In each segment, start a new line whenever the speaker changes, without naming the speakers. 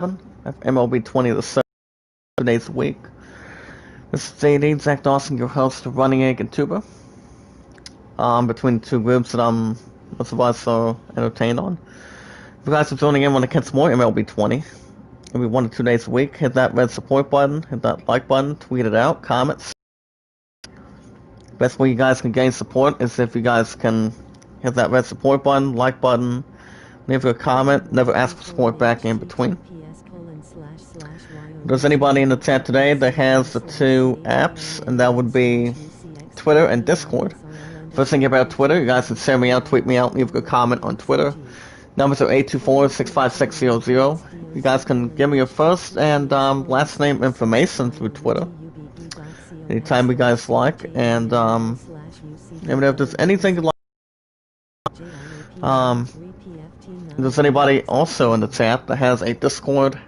MLB 20 the 7 days a week. This is JD, Zach Dawson, your host of Running Egg and Tuber. Between the two groups that most of us are entertained on. If you guys are joining in want to catch more MLB 20, every 1 to 2 days a week, hit that red support button, hit that like button, tweet it out, comments. Best way you guys can gain support is if you guys can hit that red support button, like button, leave a comment, never ask for support back in between. If there's anybody in the chat today that has the two apps, and that would be Twitter and Discord. First thing about Twitter, you guys can send me out, tweet me out, leave a comment on Twitter. Numbers are 824-65600. You guys can give me your first and last name information through Twitter. Anytime you guys like, and if there's anything you like, if there's anybody also in the chat that has a Discord, you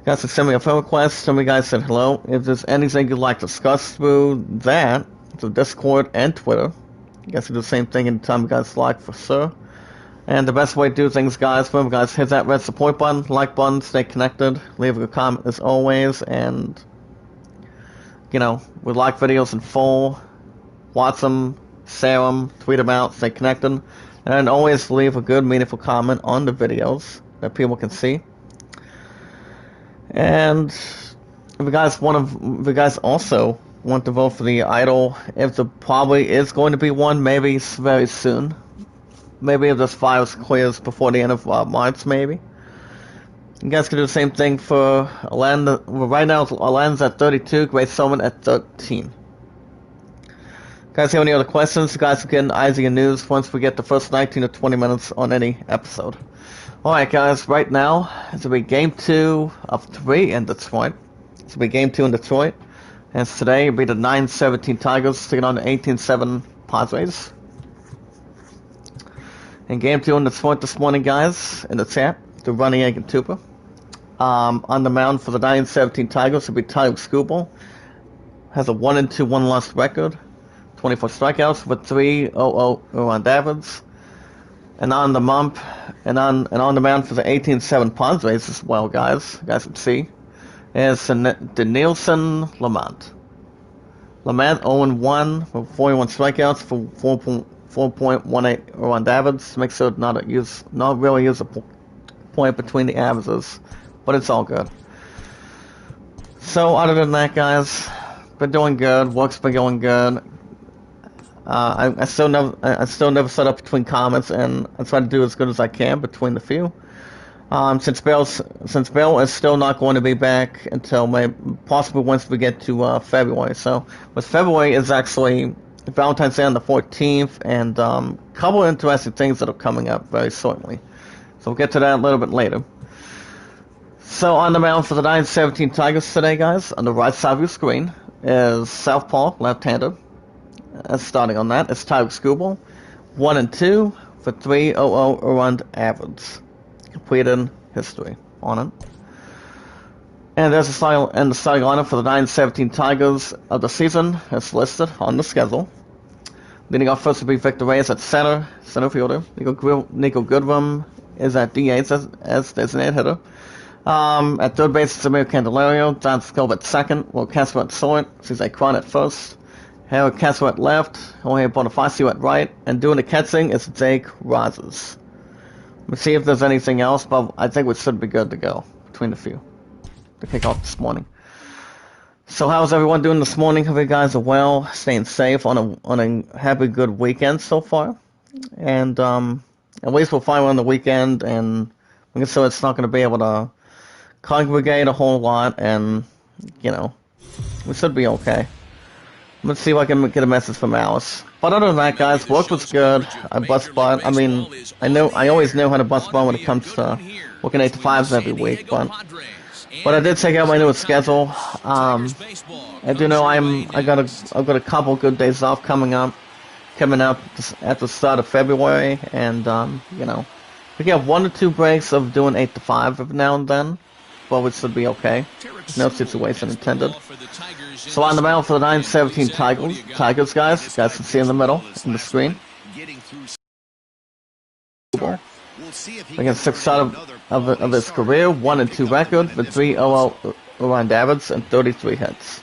guys can send me a friend request, tell me guys said hello. If there's anything you'd like to discuss through that, through Discord and Twitter, you guys can do the same thing anytime you guys like, for sure. And the best way to do things, guys, remember guys, hit that red support button, like button, stay connected, leave a comment as always, and we like videos in full, watch them, share them, tweet them out, stay connected, and always leave a good, meaningful comment on the videos that people can see. And if you guys also want to vote for the idol, if there probably is going to be one, maybe very soon. Maybe if this virus clears before the end of March, maybe. You guys can do the same thing for Alain. Right now, Alain's at 32, Great Summon at 13. Guys, have any other questions? You guys can get easier news once we get the first 19 to 20 minutes on any episode. Alright, guys, right now, it's going to be Game 2 of 3 in Detroit. It's going to be Game 2 in Detroit. And today, it'll be the 9-17 Tigers taking on the 18-7 Padres. In Game 2 in Detroit this morning, guys, in the chat, the Running Egg and Tuber. On the mound for the 9-17 Tigers will be Tyler Skubal. Has a 1-2 1-loss record, 24 strikeouts with 3.00 earned average. And on the mound for the 18-7 Padres as well, guys. You guys can see is Denilson Lamont. Lamont 0-1 with 41 strikeouts for 4.18 earned average. Make sure not really use a point between the averages, but it's all good. So other than that, guys, been doing good. Work's been going good. I still never set up between comments, and I try to do as good as I can between the few. Since Bill is still not going to be back until possibly once we get to February. So, with February is actually Valentine's Day on the 14th, and a couple of interesting things that are coming up very shortly. So we'll get to that a little bit later. So on the mound for the 9-17 Tigers today, guys, on the right side of your screen is southpaw, left-hander. Starting on that, it's Tyler Skubal, 1-2 for 3.00 earned average. Completed history on it. And there's the starting lineup for the 9-17 Tigers of the season, as listed on the schedule. Leading off first will be Victor Reyes at center fielder. Nico Goodrum is at DH as designated hitter. At third base, it's Amir Candelario. John Scove at second. Will Castro at short. Cesar Cron at first. Harold Castro at left. Jorge Bonifacio at right. And doing the catching is Jake Rogers. Let's see if there's anything else, but I think we should be good to go between the few to kick off this morning. So how's everyone doing this morning? Hope you guys are well, staying safe on a happy, good weekend so far. And at least we'll find one on the weekend, and so it's not going to be able to congregate a whole lot, and we should be okay. Let's see if I can get a message from Alice. But other than that, guys, work was good. I bust butt. I mean, I always know how to bust butt when it comes to working 8 to 5s every week, but I did take out my newest schedule. I do know I've got a couple good days off coming up at the start of February, and we get 1 to 2 breaks of doing 8 to 5 every now and then, but we should be okay. No situation intended. So on the mound for the 9-17 Tigers, guys can see in the middle in the screen. Against 6 out of his career, 1-2 record with 3 OL run Davids and 33 hits.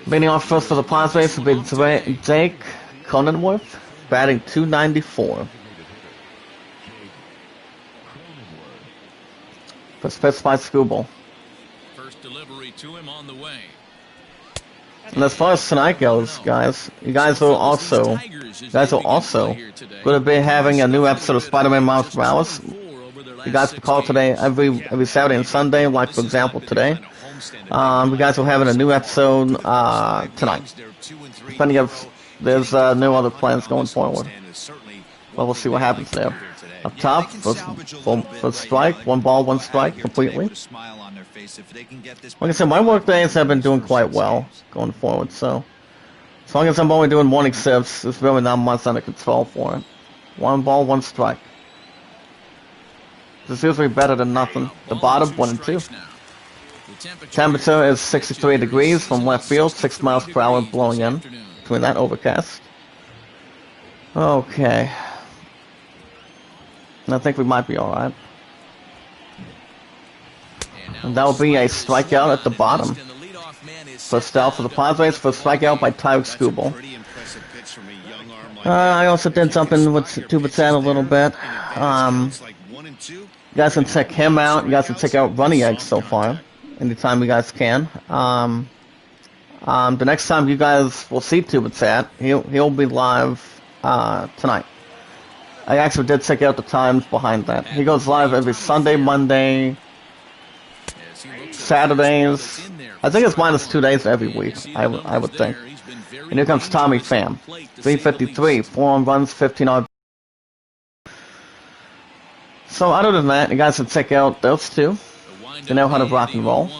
Leading off first for the Padres will be Jake Cronenworth, batting .294. First pitch by Scooble.
First delivery to him on the way.
And as far as tonight goes, guys, you guys are also going to be having a new episode of Spider-Man Miles Morales. You guys can call today every Saturday and Sunday, like for example today. You guys will have a new episode tonight. Depending if there's no other plans going forward. Well, we'll see what happens there. Up top, first strike, 1 ball, 1 strike, completely. Like I said, my work days have been doing quite well going forward, so as long as I'm only doing morning shifts, there's really not much under control for it. 1 ball, 1 strike. This is usually better than nothing. The bottom, 1-2. Temperature is 63 degrees from left field, 6 miles per hour blowing in between that overcast. Okay. I think we might be alright. And that'll be a strikeout at the bottom. First out for the Padres, first strikeout by Tyler Scooble. I also did something with Tubicet a little bit. You guys can check him out. You guys can check out Running Eggs so far. Anytime you guys can. The next time you guys will see Tubicet, he'll be live tonight. I actually did check out the times behind that. He goes live every Sunday, Monday, Saturdays. I think it's -2 days every week, I would think. And here comes Tommy Pham. 353, 4 home runs, 15 RBIs. So other than that, you guys can check out those two. You know how to rock and roll.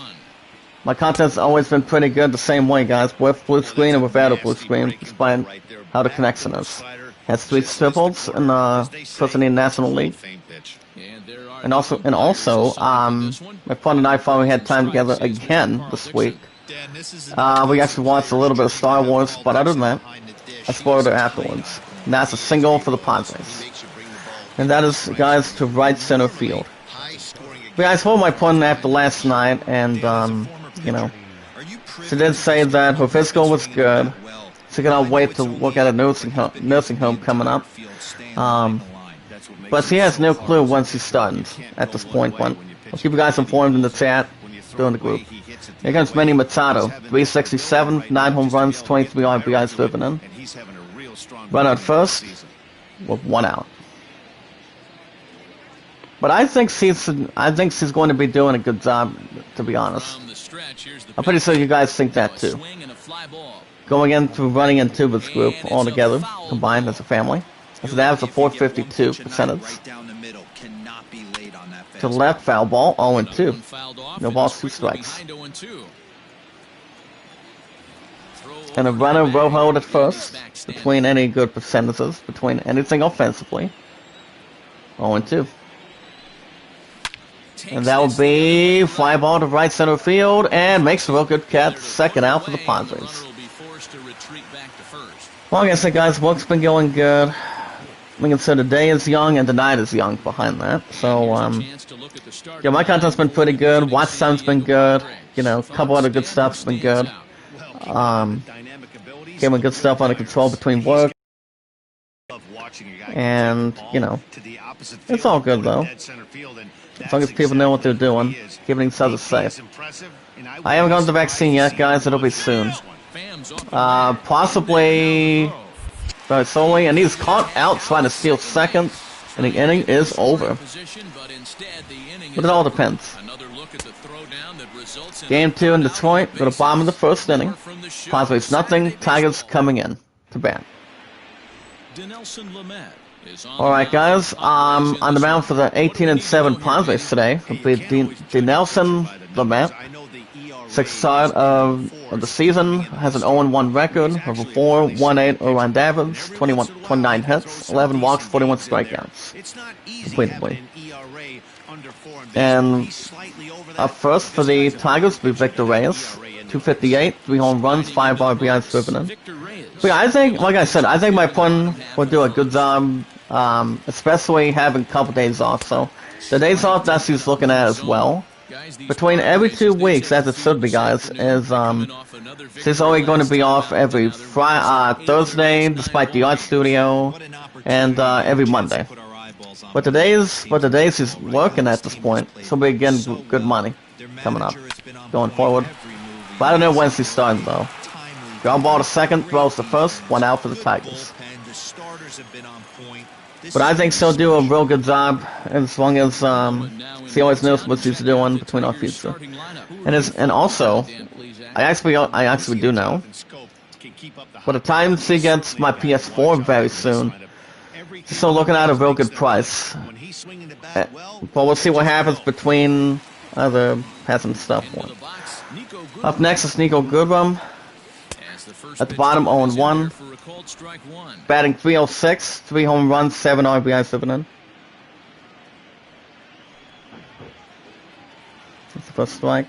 My content's always been pretty good the same way, guys, with blue screen and without a blue screen, despite how the connection is. Has 3 triples in the First Indian National League. And also, my friend and I finally had time together again this week. We actually watched a little bit of Star Wars, but other than that, I spoiled it afterwards. And that's a single for the Padres. And that is, guys, to right center field. But guys, hold my pun after last night, and, you know, she did say that her physical was good. She cannot wait to look at a nursing home coming up. But she has no clue when she's starting at this point. But I'll keep you guys informed in the chat during the group. Here comes Manny Machado, 367, 9 home runs, 23 RBIs driven in. Run out first with 1 out. But I think she's going to be doing a good job, to be honest. I'm pretty sure you guys think that too. Going into running into this group all together, combined as a family. So that was a 452 percentage. To the left, foul ball, 0-2. No balls, 2 strikes. And a runner row hold at first, between any good percentages, between anything offensively. 0-2. And that will be fly ball to right center field, and makes a real good catch. Second out for the Padres. Well, like I said, guys, work's been going good. Like I said, the day is young and the night is young behind that. So, yeah, my content's been pretty good. Watch time's been good. You know, a couple other good stuff's been good. Getting good stuff under control between work. And, you know, it's all good, though. As long as people know what they're doing, keeping each other safe. I haven't gotten the vaccine yet, guys. It'll be soon. Possibly very slowly, and he's caught out trying to steal second, and the inning is over. But it all depends. Game 2 in Detroit, go to bottom of the first inning. Padres nothing, Tigers coming in to bat. Alright, guys, on the mound for the 18-7 Padres today will be Dinelson Lamet. 6th start of the season, has an 0-1 record, of a 4.18 earned average, 29 hits, 11 walks, 41 strikeouts, completely. And up first for the Tigers will be Victor Reyes, 258, 3 home runs, 5 RBIs driven in. But yeah, I think, like I said, I think my opponent will do a good job, especially having a couple days off. So the days off that he's looking at as well. Between every 2 weeks, as it should be, guys, is she's only going to be off every Thursday, despite the art studio, and every Monday. But the days he's working at this point, she'll be getting good money coming up, going forward. But I don't know when she's starting though. Ground ball to second, throws the first, 1 out for the Tigers. But I think she'll do a real good job as long as she always knows what she's doing between our future. And also, I actually do know. By the time she gets my PS4 very soon, she's still looking at a real good price. But we'll see what happens between other passing stuff. Up next is Nico Goodrum. At the bottom, 0-1. Batting .306, 3 home runs, 7 RBIs driven in. That's the first strike.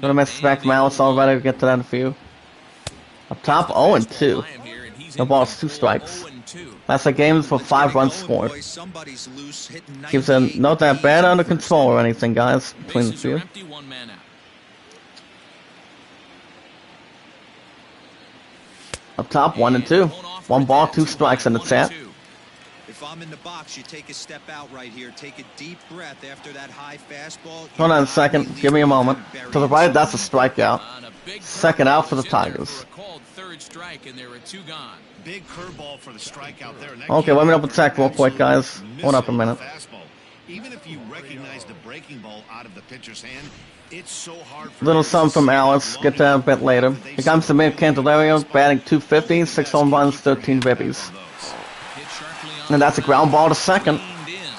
Gonna message back from Alice already. We'll get to that in a few. Up top, 0-2. No balls, 2 strikes. Last 8 games for 5 runs scored. Keeps it not that bad under control or anything, guys, between the two. Up top, 1-2. 1 ball, 2 strikes in the set.
If I'm in the box, you take a step out right here. Take a deep breath after that high fastball.
Hold on a second. Give me a moment. To the right, that's a strikeout. Second out for the Tigers.
Big curveball for the strikeout there.
Okay, let me double check real quick, guys. Hold up a minute.
Even if you recognize the breaking ball out of the pitcher's hand, it's so hard for
Little something from Alice. Get that a bit later. Here comes the mid Candelario, batting .250, 6 home runs, 13 ribbies. And that's a ground ball to second.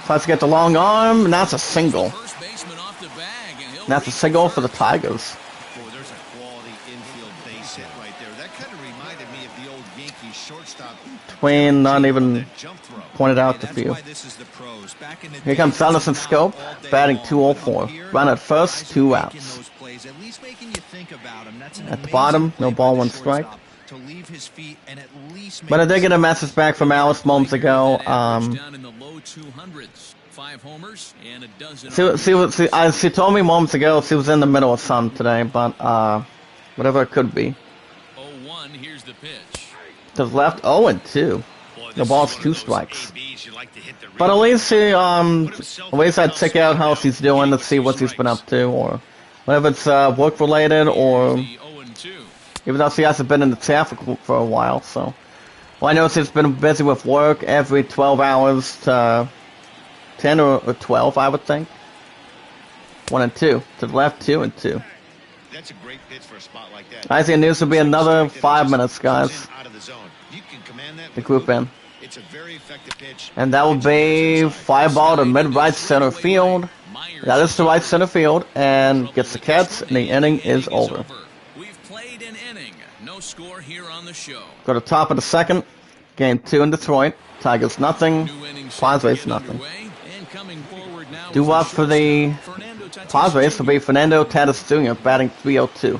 Tries to get the long arm, and that's a single. And that's a single for the Tigers.
There's a quality infield base hit right there. That kind of reminded me of the old Yankees shortstop.
Twain not even pointed out to you. Here comes Anderson Scope, batting .204. Run at first, 2 outs. At the bottom, no ball, 1 strike. But I did get a message back from Alice moments ago. She told me moments ago she was in the middle of something today, but whatever it could be. To the left, 0-2. The ball's 2 strikes. But at least I'd check out how she's doing to see what she's been up to, or whether it's work related, or even though she hasn't been in the traffic for a while. So, well, I know she's been busy with work every 12 hours to 10 or 12, I would think. 1-2 to the left, 2-2.
That's a great pitch for a spot like that.
I think this will be another 5 minutes, guys. The group in.
It's a very effective pitch.
And that will be fly ball to mid-right center field. That is to right center field, and gets the catch, and the inning is over.
We've played an inning. No score here on the show.
Go to top of the second. Game 2 in Detroit. Tigers nothing. Padres nothing. Due up for the Padres will be Fernando Tatis Jr. batting .302.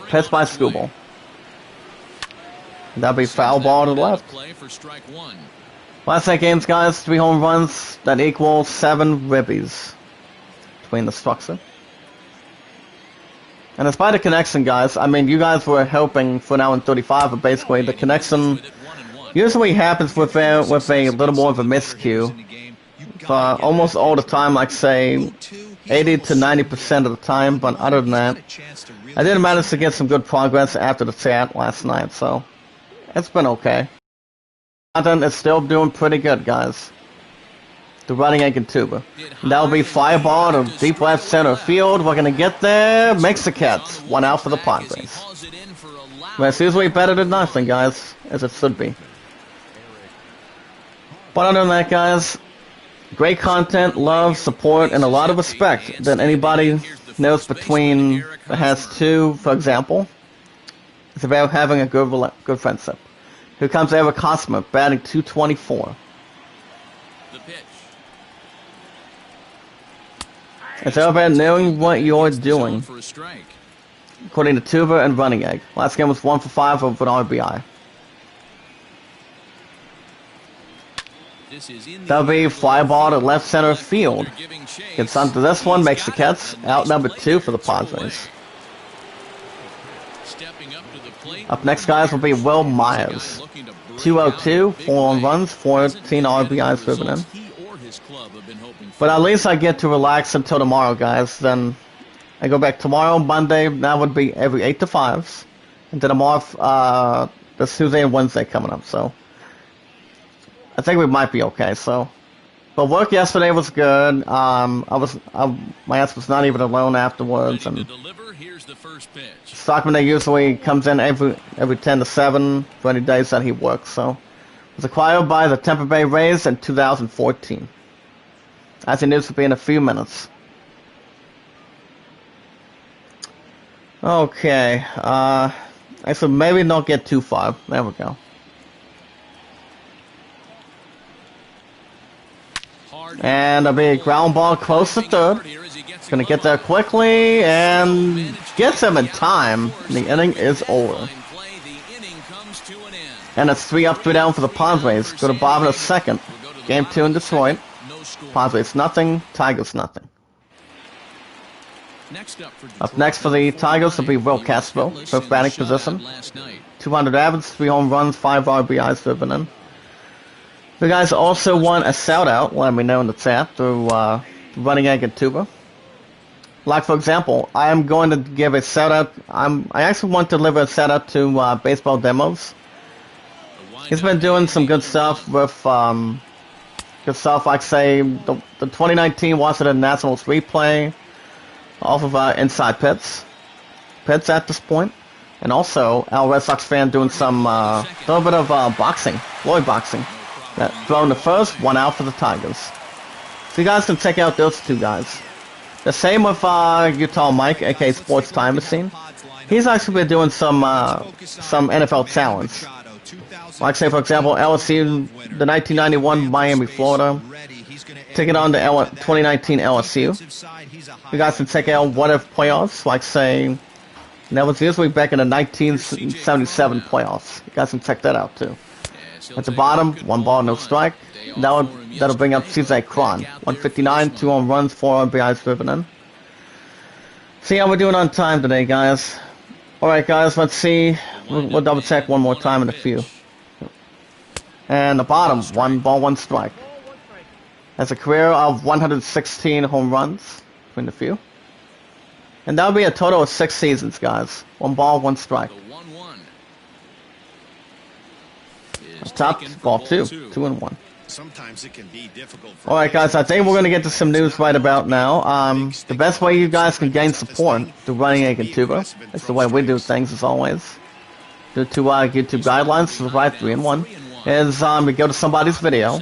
Pitched by Scooble. That'll be foul ball to the left. Last 8 games, guys, 3 home runs. That equals 7 ribbies between the structure. And despite the connection, guys, I mean, you guys were helping for now in 35, but basically the connection usually happens with a little more of a miscue. Almost all the time, like say 80 to 90% of the time, but other than that, I did manage to get some good progress after the chat last night, so it's been okay. Content is still doing pretty good, guys. The running egg and tuba. That'll be fireball to deep left center field. We're gonna get there. Makes the catch. 1 out for the Padres. But it's usually better than nothing, guys, as it should be. But other than that, guys, great content, love, support, and a lot of respect that anybody knows between that has 2, for example. It's about having a good friendship. Here comes Eric Hosmer, batting .224. It's all about knowing what you're doing. according to Tuber and Running Egg. Last game was 1 for 5 with an RBI. That'll be fly ball to left center field. Gets onto this one, makes the catch. Out number 2 for the Padres. Up next, guys, will be Will Myers. 202, 4 home runs, 14 RBIs driven in. But at least I get to relax until tomorrow, guys. Then I go back tomorrow, Monday. That would be every 8 to 5s. And then I'm off this Tuesday and Wednesday coming up. So I think we might be okay. So, but work yesterday was good. My ass was not even alone afterwards. And Stockman usually comes in every 10 to 7 for any days that he works. So it was acquired by the Tampa Bay Rays in 2014. As it needs to be in a few minutes. Okay. I should maybe not get too far. There we go. And a big ground ball close to third. Gonna get there quickly and gets him in time. The inning is over. And it's 3 up, 3 down for the Padres. Go to bottom of the second. Game 2 in Detroit. Padres nothing, Tigers nothing. Up next for the Tigers will be Will Castro, first batting position. 200 average, 3 home runs, 5 RBIs driven in. The guys also won a shout-out, let me know in the chat, through Running Egg and Tuber. Like, for example, I am going to give a shout-out. I actually want to deliver a shout-out to Baseball Demos. He's been doing some good stuff with, good stuff like, say, the 2019 Washington Nationals replay off of Inside Pits at this point. And also, our Red Sox fan doing some, little bit of boxing, Lloyd boxing. That thrown the first, 1 out for the Tigers. So you guys can check out those 2 guys. The same with Utah Mike, aka Sports Time Machine. He's actually been doing some NFL challenge. Like, say, for example, LSU, the 1991 Miami, Florida. Taking on the 2019 LSU. You guys can check out what if playoffs, like, say, that was usually back in the 1977 playoffs. You guys can check that out, too. At the bottom, 1 ball, no strike. That'll bring up CJ Cron. 159, 2 home runs, 4 RBIs driven in. See how we're doing on time today, guys. Alright, guys, let's see. We'll double check one more time in a few. And the bottom, 1 ball, 1 strike. Has a career of 116 home runs between the few. And that'll be a total of 6 seasons, guys. 1 ball, 1 strike. Top, ball 2, 2 and 1.
Sometimes it can be difficult.
Alright, guys, I think we're going to get to some news right about now. The best way you guys can gain support through Running Egg and Tuber, that's the way we do things as always, due to YouTube guidelines to the right 3 and 1, is you go to somebody's video,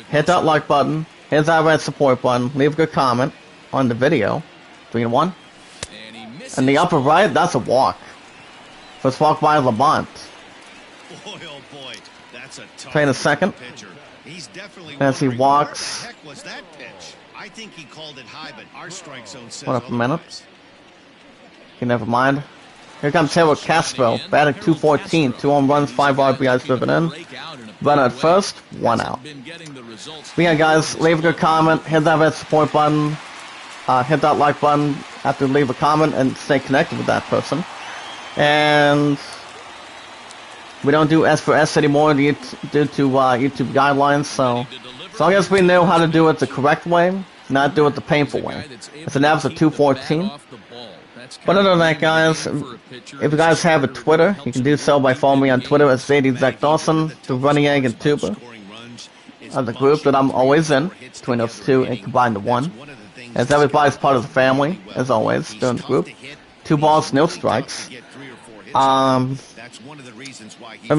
hit that like button, hit that red support button, leave a good comment on the video, 3 and 1. And the upper right, that's a walk. First walk by Lamont. Playing a second. As he walks.
I think he called it high, but our strike zone says
hold up a minute. Okay, never mind. Here comes Will Castro, batting 214, 2 home runs, 5 RBIs driven in. Run at first, 1 out. But yeah, guys, leave a good comment, hit that red support button, hit that like button after you leave a comment, and stay connected with that person. And we don't do S for S anymore due to YouTube guidelines, so as long as we know how to do it the correct way, not do it the painful way. It's an average of 214. But other than that, guys, if you guys have a Twitter, you can do so by following me on Twitter at ZadyZachDawson, the Running Egg and Tuber, the group that I'm always in, between those 2 and combined to 1. As everybody's part of the family, as always, during the group. 2 balls, no strikes. Remember,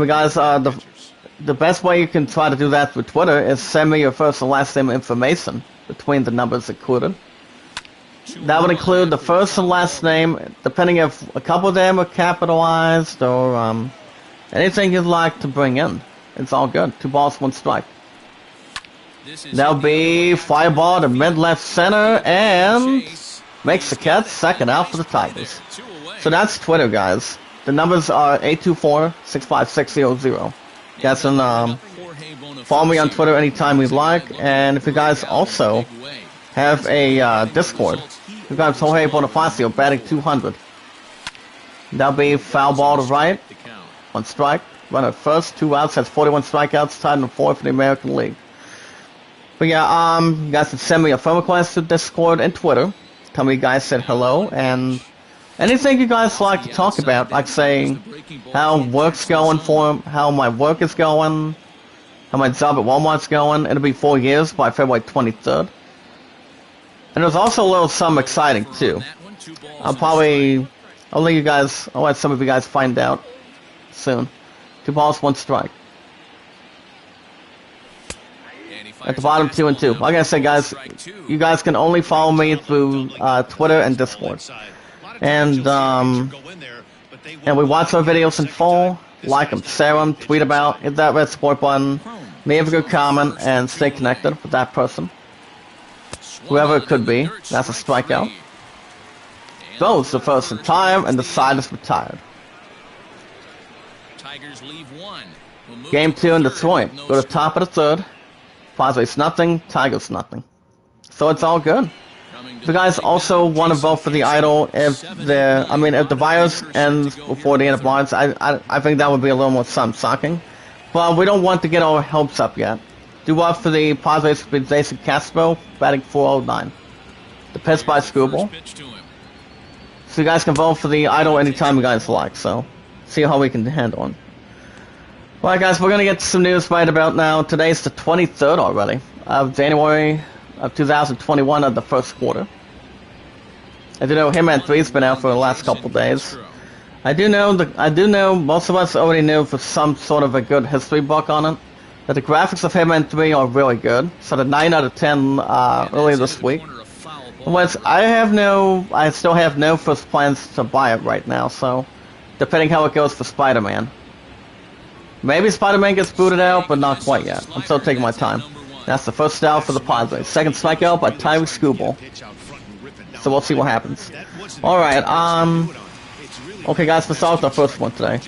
guys, the best way you can try to do that with Twitter is send me your first and last name information between the numbers included. That would include the first and last name, depending if a couple of them are capitalized or anything you'd like to bring in. It's all good. 2 balls, 1 strike. That'll be fly ball to mid left center and makes the catch. Second out for the Tigers. So that's Twitter, guys. The numbers are 824-65600. You guys can follow me on Twitter anytime you'd like, and if you guys also have a Discord, you guys Jorge Bonifacio batting 200. That'll be foul ball to right, 1 strike, runner at first, 2 outs, has 41 strikeouts, tied in 4th in the American League. But yeah, you guys can send me a friend request to Discord and Twitter. Tell me you guys said hello, and anything you guys like to talk about, like say how work's going for him, how my work is going, how my job at Walmart's going. It'll be 4 years by February 23rd. And there's also a little something exciting too. I'll let some of you guys find out soon. 2 balls, 1 strike. At the bottom, 2-2. Like I said, guys, you guys can only follow me through Twitter and Discord. And we watch our videos in full, like them, share them, tweet about, hit that red support button, leave a good comment, and stay connected with that person. Whoever it could be, that's a strikeout. Goes the first in time, and the side is retired. Game 2 in Detroit. Go to the top of the 3rd. Padres nothing, Tigers nothing. So it's all good. If you guys also want to vote for the idol, if the virus ends before the end of March, I think that would be a little more shocking. But we don't want to get our hopes up yet. Do vote for the Padres with Jason Castro, batting 409. The pitch by Scooble. So you guys can vote for the idol anytime you guys like, so see how we can handle it. Alright guys, we're going to get to some news right about now. Today's the 23rd already of January of 2021 of the first quarter. I do know Hitman 3's been out for the last couple days. I do know most of us already knew for some sort of a good history book on it that the graphics of Hitman 3 are really good. So the 9 out of 10 earlier this week. Which I still have no first plans to buy it right now, so depending how it goes for Spider-Man. Maybe Spider-Man gets booted out, but not quite yet. I'm still taking my time. That's the first out for the Padres. Second strikeout by Tyler Scooble. So we'll see what happens. Alright, okay guys, let's start with our first one today.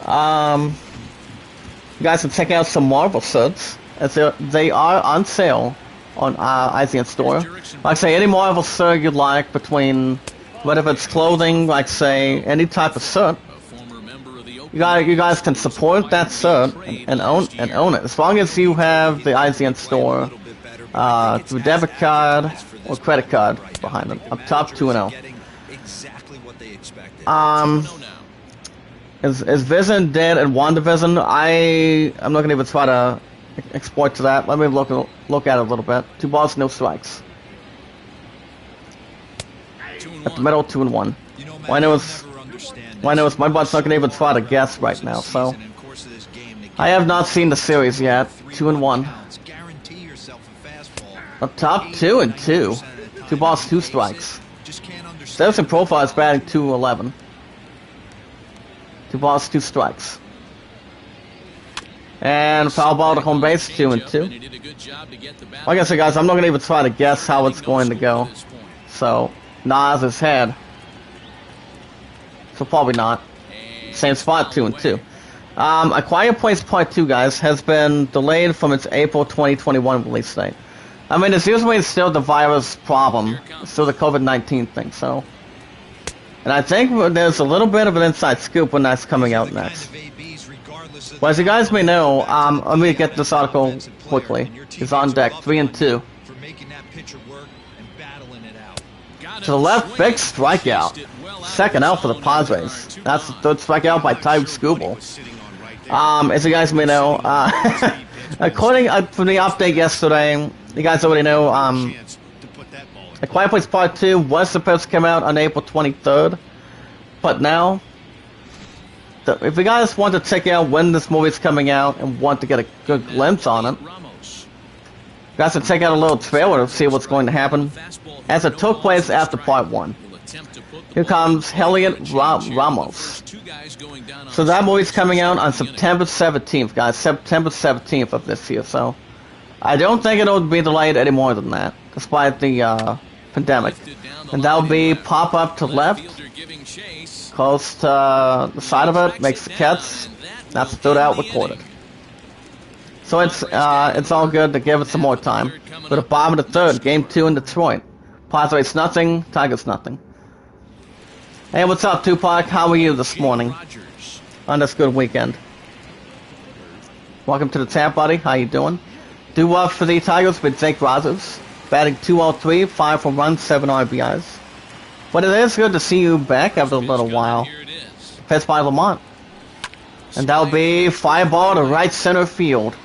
You guys can check out some Marvel suits, as they are on sale on IGN store. Like say, any Marvel suit you'd like, between whether it's clothing, like say, any type of suit. You guys can support that suit and own it, as long as you have the IGN store through debit card or credit card behind it. Up top, 2-0. Is Vision dead in WandaVision? I'm not gonna even try to exploit to that. Let me look at it a little bit. 2 balls, no strikes. At the middle, 2-1. Well, I know my butt's not gonna even try to guess right now, so I have not seen the series yet. 2-1. Up top, 2-2. 2 balls, 2 strikes. Stevenson Profile is batting 211. 2 balls, 2 strikes. And foul ball to home base, 2-2. Like I said, guys, I'm not gonna even try to guess how it's going to go. So Nas is head. So probably not. Same spot, 2-2. A Quiet Place Part 2, guys, has been delayed from its April 2021 release date. I mean, it's usually still the virus problem. It's still the COVID-19 thing, so. And I think there's a little bit of an inside scoop when that's coming out next. Well, as you guys may know, let me get this article quickly. It's on deck, 3-2. To the left, big strikeout. Second out for the Padres. That's the 3rd strikeout by Tyler Scooble. As you guys may know, according from the update yesterday, you guys already know, A Quiet Place Part 2 was supposed to come out on April 23rd, but now, if you guys want to check out when this movie's coming out and want to get a good glimpse on it, you guys can check out a little trailer to see what's going to happen, as it took place after Part 1. Here comes Heliot Ramos. So that movie's coming out on September 17th, guys. September 17th of this year, so I don't think it'll be delayed any more than that, despite the pandemic. And that'll be pop up to left. close to the side of it, makes the catch. That's third out recorded. So it's all good to give it some more time. But the bottom of the third, game 2 in Detroit. Padres nothing, Tigers nothing. Hey, what's up, Tupac? How are you this morning on this good weekend? Welcome to the tap, buddy. How you doing? Do well for the Tigers with Jake Rogers, batting 203, 5 home runs, 7 RBIs. But it is good to see you back after a little while. Pitched by Lamont. And that'll be fly ball to right center field.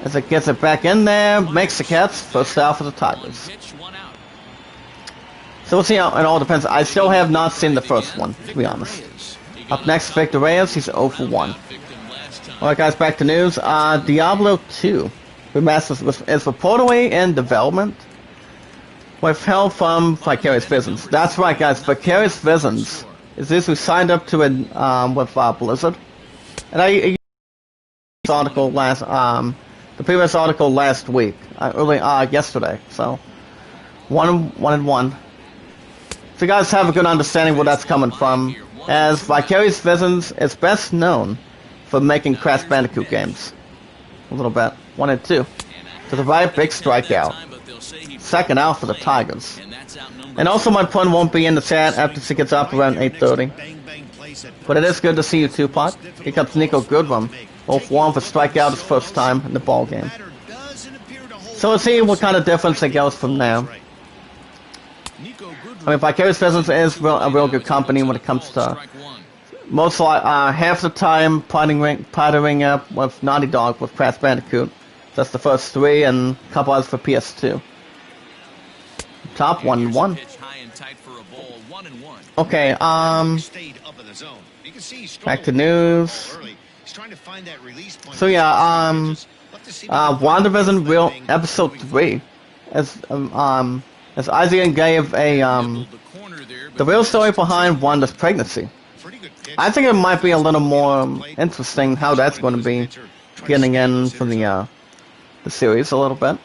As it gets it back in there, makes the catch, first out for the Tigers. So we'll see how it all depends. I still have not seen the first one, to be honest. Up next, Victor Reyes, he's 0 for 1. Alright guys, back to news. Diablo 2 Remastered is reportedly in development with help from Vicarious Visions. That's right guys, Vicarious Visions is this who signed up to it with Blizzard. And I article last the previous article last week, yesterday. So one and one. So you guys have a good understanding where that's coming from, as Vicarious Visions is best known for making Crash Bandicoot games. A little bit. 1 and 2. To the right, big strikeout. Second out for the Tigers. And also my pun won't be in the chat after she gets up around 8:30. But it is good to see you, Tupac. Here comes Nico Goodrum. 0 for 1 for strikeout his first time in the ball game. So we'll see what kind of difference it goes from there. I mean, Vicarious Visions is a real good company when it comes to most half the time partnering up with Naughty Dog with Crash Bandicoot. That's the first 3 and a couple others for PS2. Top 1-1. Okay, back to news. So yeah, WandaVision Real Episode 3, as Isaiah gave a the real story behind Wanda's pregnancy. I think it might be a little more interesting how that's going to be getting in from the series a little bit.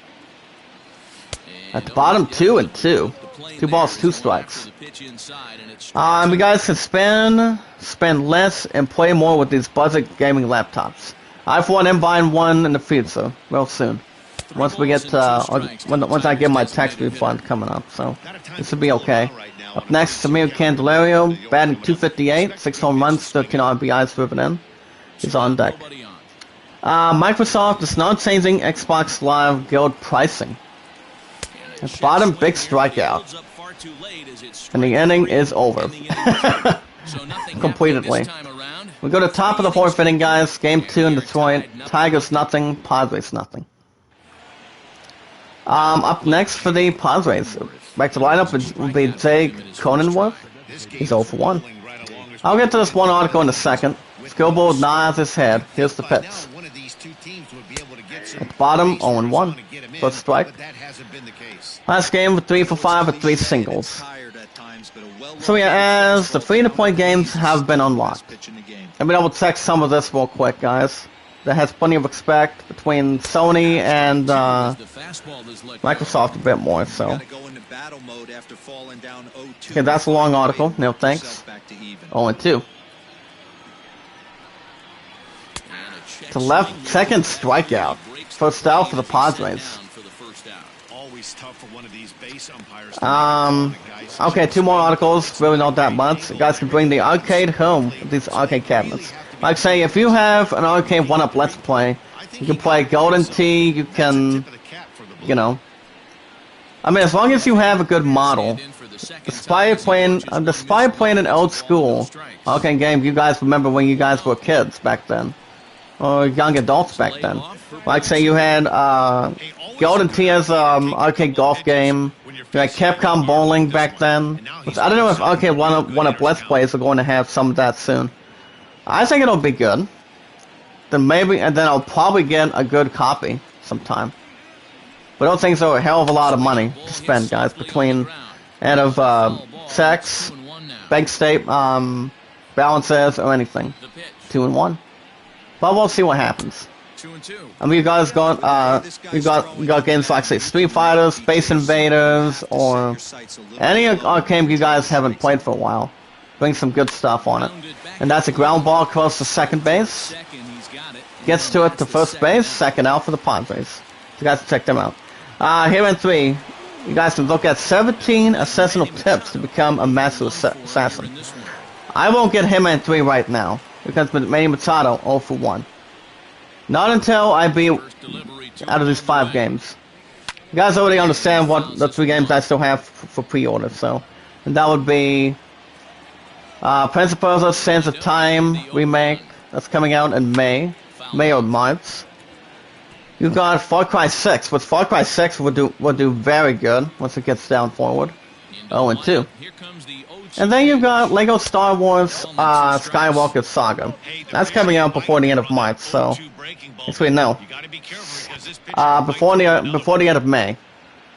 At the bottom, 2 and 2. 2 balls, 2 strikes. You guys can spend less and play more with these budget gaming laptops. I for one am buying one in the future, real soon. Once we get once I get my tax refund coming up, so this will be okay. Up next, Samir Candelario, batting 258, 6 home runs, 13 RBIs driven in. He's on deck. Microsoft is not changing Xbox Live Guild pricing. At the bottom, big strikeout. And the inning is over. Completely. We go to top of the 4th inning, guys. Game 2 in Detroit. Tigers nothing, Padres nothing. Up next for the Padres. Back to lineup will be Jake Cronenworth. He's 0 for 1. I'll get to this one article in a second. Skillboard nods his head. Here's the pitch. At the bottom, 0-1. First strike. Last game, 3 for 5 with 3 singles. So yeah, as the free-to-play games have been unlocked. I mean, I will check some of this real quick, guys. That has plenty of respect between Sony and Microsoft a bit more, so. Okay, that's a long article. No thanks. 0-2. To left, second strikeout. First out for the Padres. Okay, 2 more articles. Really not that much. You guys can bring the arcade home with these arcade cabinets. Like say, if you have an arcade 1-up Let's Play, you can play Golden Tee, you can, you know. I mean, as long as you have a good model. Despite playing an old school arcade game, you guys remember when you guys were kids back then. Or young adults back then. Like say you had Golden Tee as arcade golf game. You had Capcom Bowling back then. Which I don't know if arcade 1-up Let's Plays are going to have some of that soon. I think it'll be good. Then maybe, and then I'll probably get a good copy sometime. But I don't think so. A hell of a lot of money to spend, guys, between and of sex, bank state balances, or anything. 2-1. But we'll see what happens. I mean, you guys got we got games like say Street Fighter, Space Invaders, or any arcade you guys haven't played for a while. brings some good stuff on it. And that's a ground ball across to second base. Gets to it to first base, second out for the Padres. You guys can check them out. Here in 3, you guys can look at 17 assassinal tips to become a master assassin. I won't get him in 3 right now, because Manny Machado 0 for 1. Not until I beat out of these 5 games. You guys already understand what the 3 games I still have for pre-order, so. And that would be Prince of Persia: Sands of Time remake. That's coming out in May or March. You got Far Cry 6, which Far Cry 6 will do very good once it gets down forward. 0 and 2. And then you've got Lego Star Wars Skywalker Saga. That's coming out before the end of March, so actually no. Before the end of May,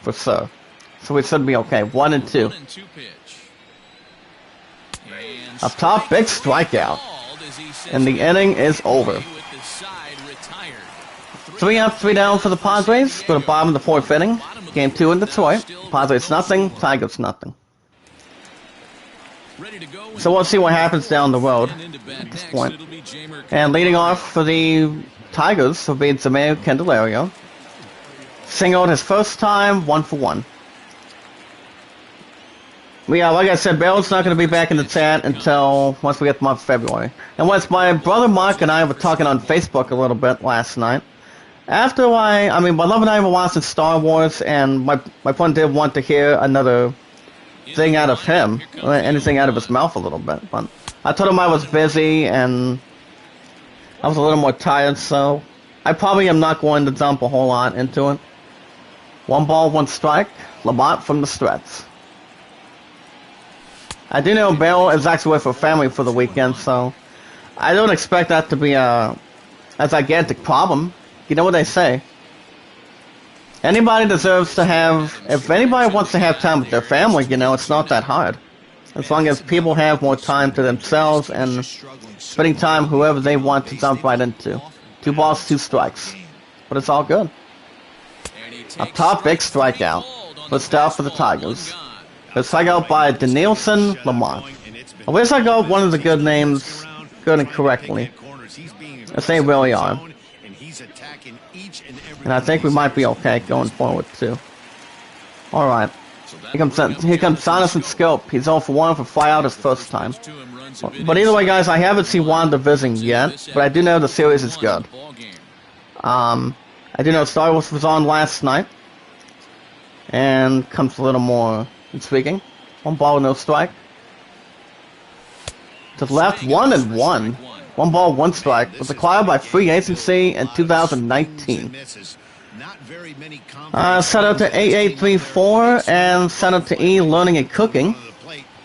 for sure. So we should be okay. 1 and 2. Up top, big strikeout. And the inning is over. 3 up, 3 down for the Padres. Go to bottom of the 4th inning. Game 2 in Detroit. Padres nothing, Tigers nothing. So we'll see what happens down the road at this point. And leading off for the Tigers will be Zameo Candelario. Singled his first time, 1 for 1. Yeah, like I said, Barrel's not going to be back in the chat until once we get the month of February. And once my brother Mark and I were talking on Facebook a little bit last night, after my love and I were watching Star Wars, and my friend did want to hear another thing out of him, anything out of his mouth a little bit. But I told him I was busy and I was a little more tired, so I probably am not going to dump a whole lot into it. 1 ball, 1 strike. Lamont from the Strats. I do know Barrel is actually with her family for the weekend, so I don't expect that to be a gigantic problem. You know what they say? Anybody deserves to have, if anybody wants to have time with their family, you know, it's not that hard. As long as people have more time to themselves and spending time whoever they want to jump right into. 2 balls, 2 strikes. But it's all good. Up top, big strikeout. First out for the Tigers. A strikeout by Danielson Lamont. I wish I got one of the good names good and correctly. As they really are. And I think we might be okay going forward too. Alright. Here comes Jonathan Scope. He's 0 for 1 for fly out his first time. But either way, guys, I haven't seen WandaVision yet, but I do know the series is good. I do know Star Wars was on last night. And comes a little more intriguing. 1 ball, no strike. To the left, 1 and 1. 1 ball, 1 strike. Was acquired by free agency in 2019. Shout out to 8834 and shout out to E Learning and Cooking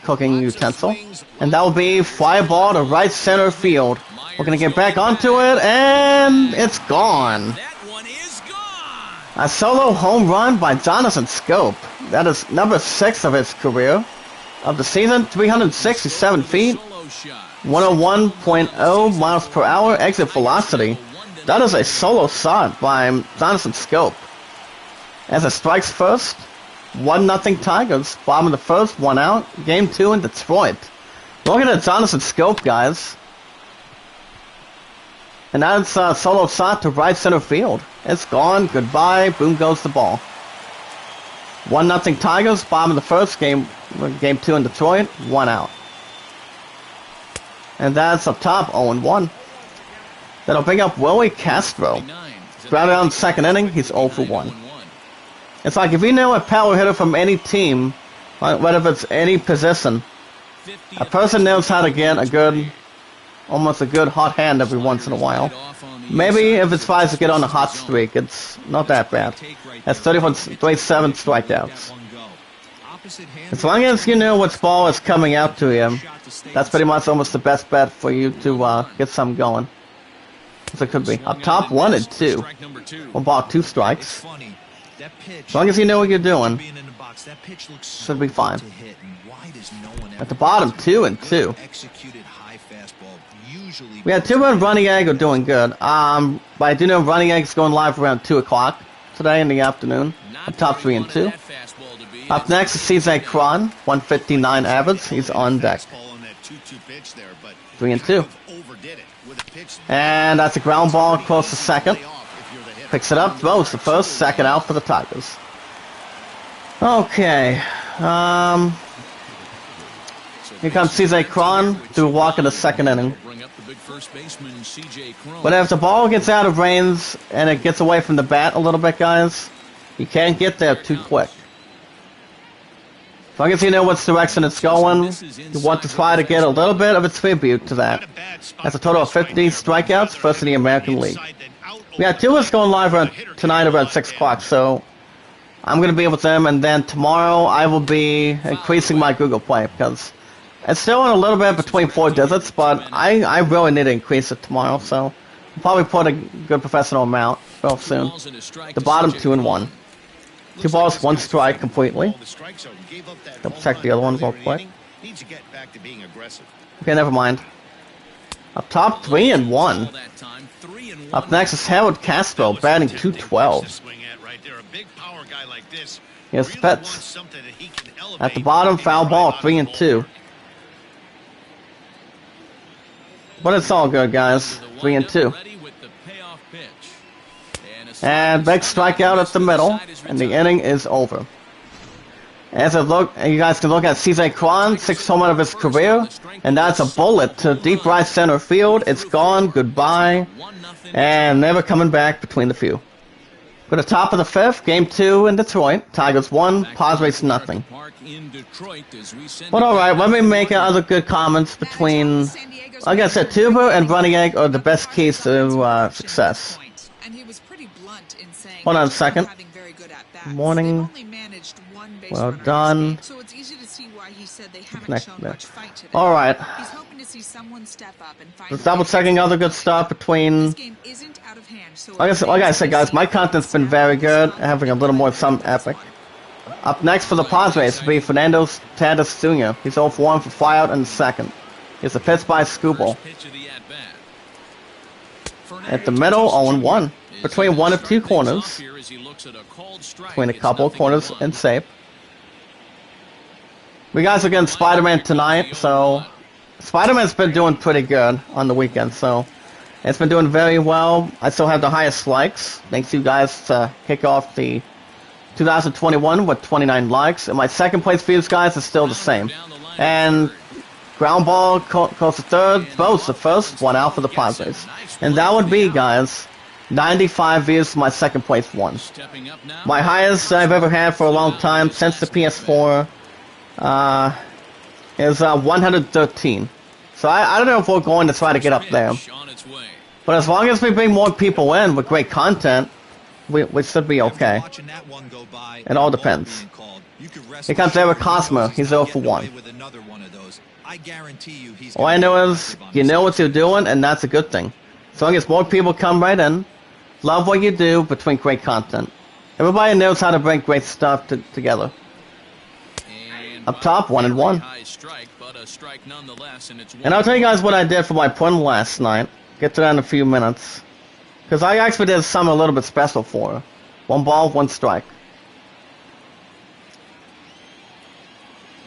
utensil. And that will be fly ball to right center field. We're going to get back onto it, and it's gone. A solo home run by Jonathan Scope. That is number 6 of his career. Of the season, 367 feet. 101.0 miles per hour exit velocity. That is a solo shot by Jonathan Scope. As it strikes first, 1-0 Tigers. Bottom of the 1st, 1 out. Game 2 in Detroit. Look at that Jonathan Scope, guys. And that's a solo shot to right center field. It's gone. Goodbye. Boom goes the ball. 1-0 Tigers. Bottom of the 1st, game 2 in Detroit. 1 out. And that's up top, 0-1. That'll bring up Willie Castro. Grounded out in the 2nd inning, he's 0 for 1. It's like if you know a power hitter from any team, whether it's any position, a person knows how to get almost a good hot hand every once in a while. Maybe if it's tries to get on a hot streak, it's not that bad. That's 37 strikeouts. As long as you know which ball is coming out to you, that's pretty much almost the best bet for you to get some going. As it could be. Up top, 1 and 2. 1 ball, 2 strikes. As long as you know what you're doing, should be fine. At the bottom, 2 and 2. We had 2 and Running Egg are doing good. But I do know Running Egg's going live around 2 o'clock today in the afternoon. Up top, 3 and 2. Up next is CJ Cron, 159 average. He's on deck.
2-2 pitch there, but
3-2.
overdid it with a pitch.
And that's a ground ball close to second. Picks it up, throws the first, second out for the Tigers. Okay. Here comes CJ Cron through a walk in the second inning. But if the ball gets out of range and it gets away from the bat a little bit, guys, you can't get there too quick. As long as you know which direction it's going, you want to try to get a little bit of a tribute to that. That's a total of 50 strikeouts, first in the American League. We got two is going live tonight around 6 o'clock, so I'm going to be with them, and then tomorrow I will be increasing my Google Play, because it's still in a little bit between 4 digits, but I really need to increase it tomorrow, so I'll probably put a good professional amount real soon. The bottom 2-1. 2 balls, 1 strike completely. Double check the other one real quick. Okay, never mind. Up top, 3-1. Up next is Harold Castro, batting .212. Here's the pitch. At the bottom, foul ball, 3-2. But it's all good, guys. 3-2. And big strikeout at the middle, and the inning is over. As I look, you guys can look at CJ Cron, 6th home run of his career, and that's a bullet to deep right center field. It's gone, goodbye, and never coming back between the few. For the top of the 5th, Game 2 in Detroit. Tigers 1, Padres nothing. But alright, let me make other good comments between, like I said, Tuber and Running Egg are the best keys to success. Hold on a second. Morning. Well done. Connect there. Alright. Just double checking other good stuff between. Like I said, guys, my content's been very good, having a little more some epic. Up next for the Padres will be Fernando Tatis Jr. He's 0-for-1 for flyout in the second. Here's a pitch by Scooble. At the middle, 0-1. Between 1 of 2 corners. Between a couple of corners and safe. We guys are getting Spider-Man tonight, so Spider-Man's been doing pretty good on the weekend, so it's been doing very well. I still have the highest likes. Thanks you guys to kick off the 2021 with 29 likes. And my second place views, guys, is still the same. And ground ball close to third, both the first, 1 out for the Padres. And that would be, guys, 95 views for my second place one. My highest I've ever had for a long time since the PS4 is 113. So I don't know if we're going to try to get up there. But as long as we bring more people in with great content, we should be okay. It all depends. Here comes Eric Cosmo. He's 0-for-1. All I know is you know what you're doing, and that's a good thing. As long as more people come right in, love what you do between great content. Everybody knows how to bring great stuff together. Up top, 1-1. And I'll tell you guys what I did for my pun last night. Get to that in a few minutes. Because I actually did something a little bit special for her. 1 ball, 1 strike.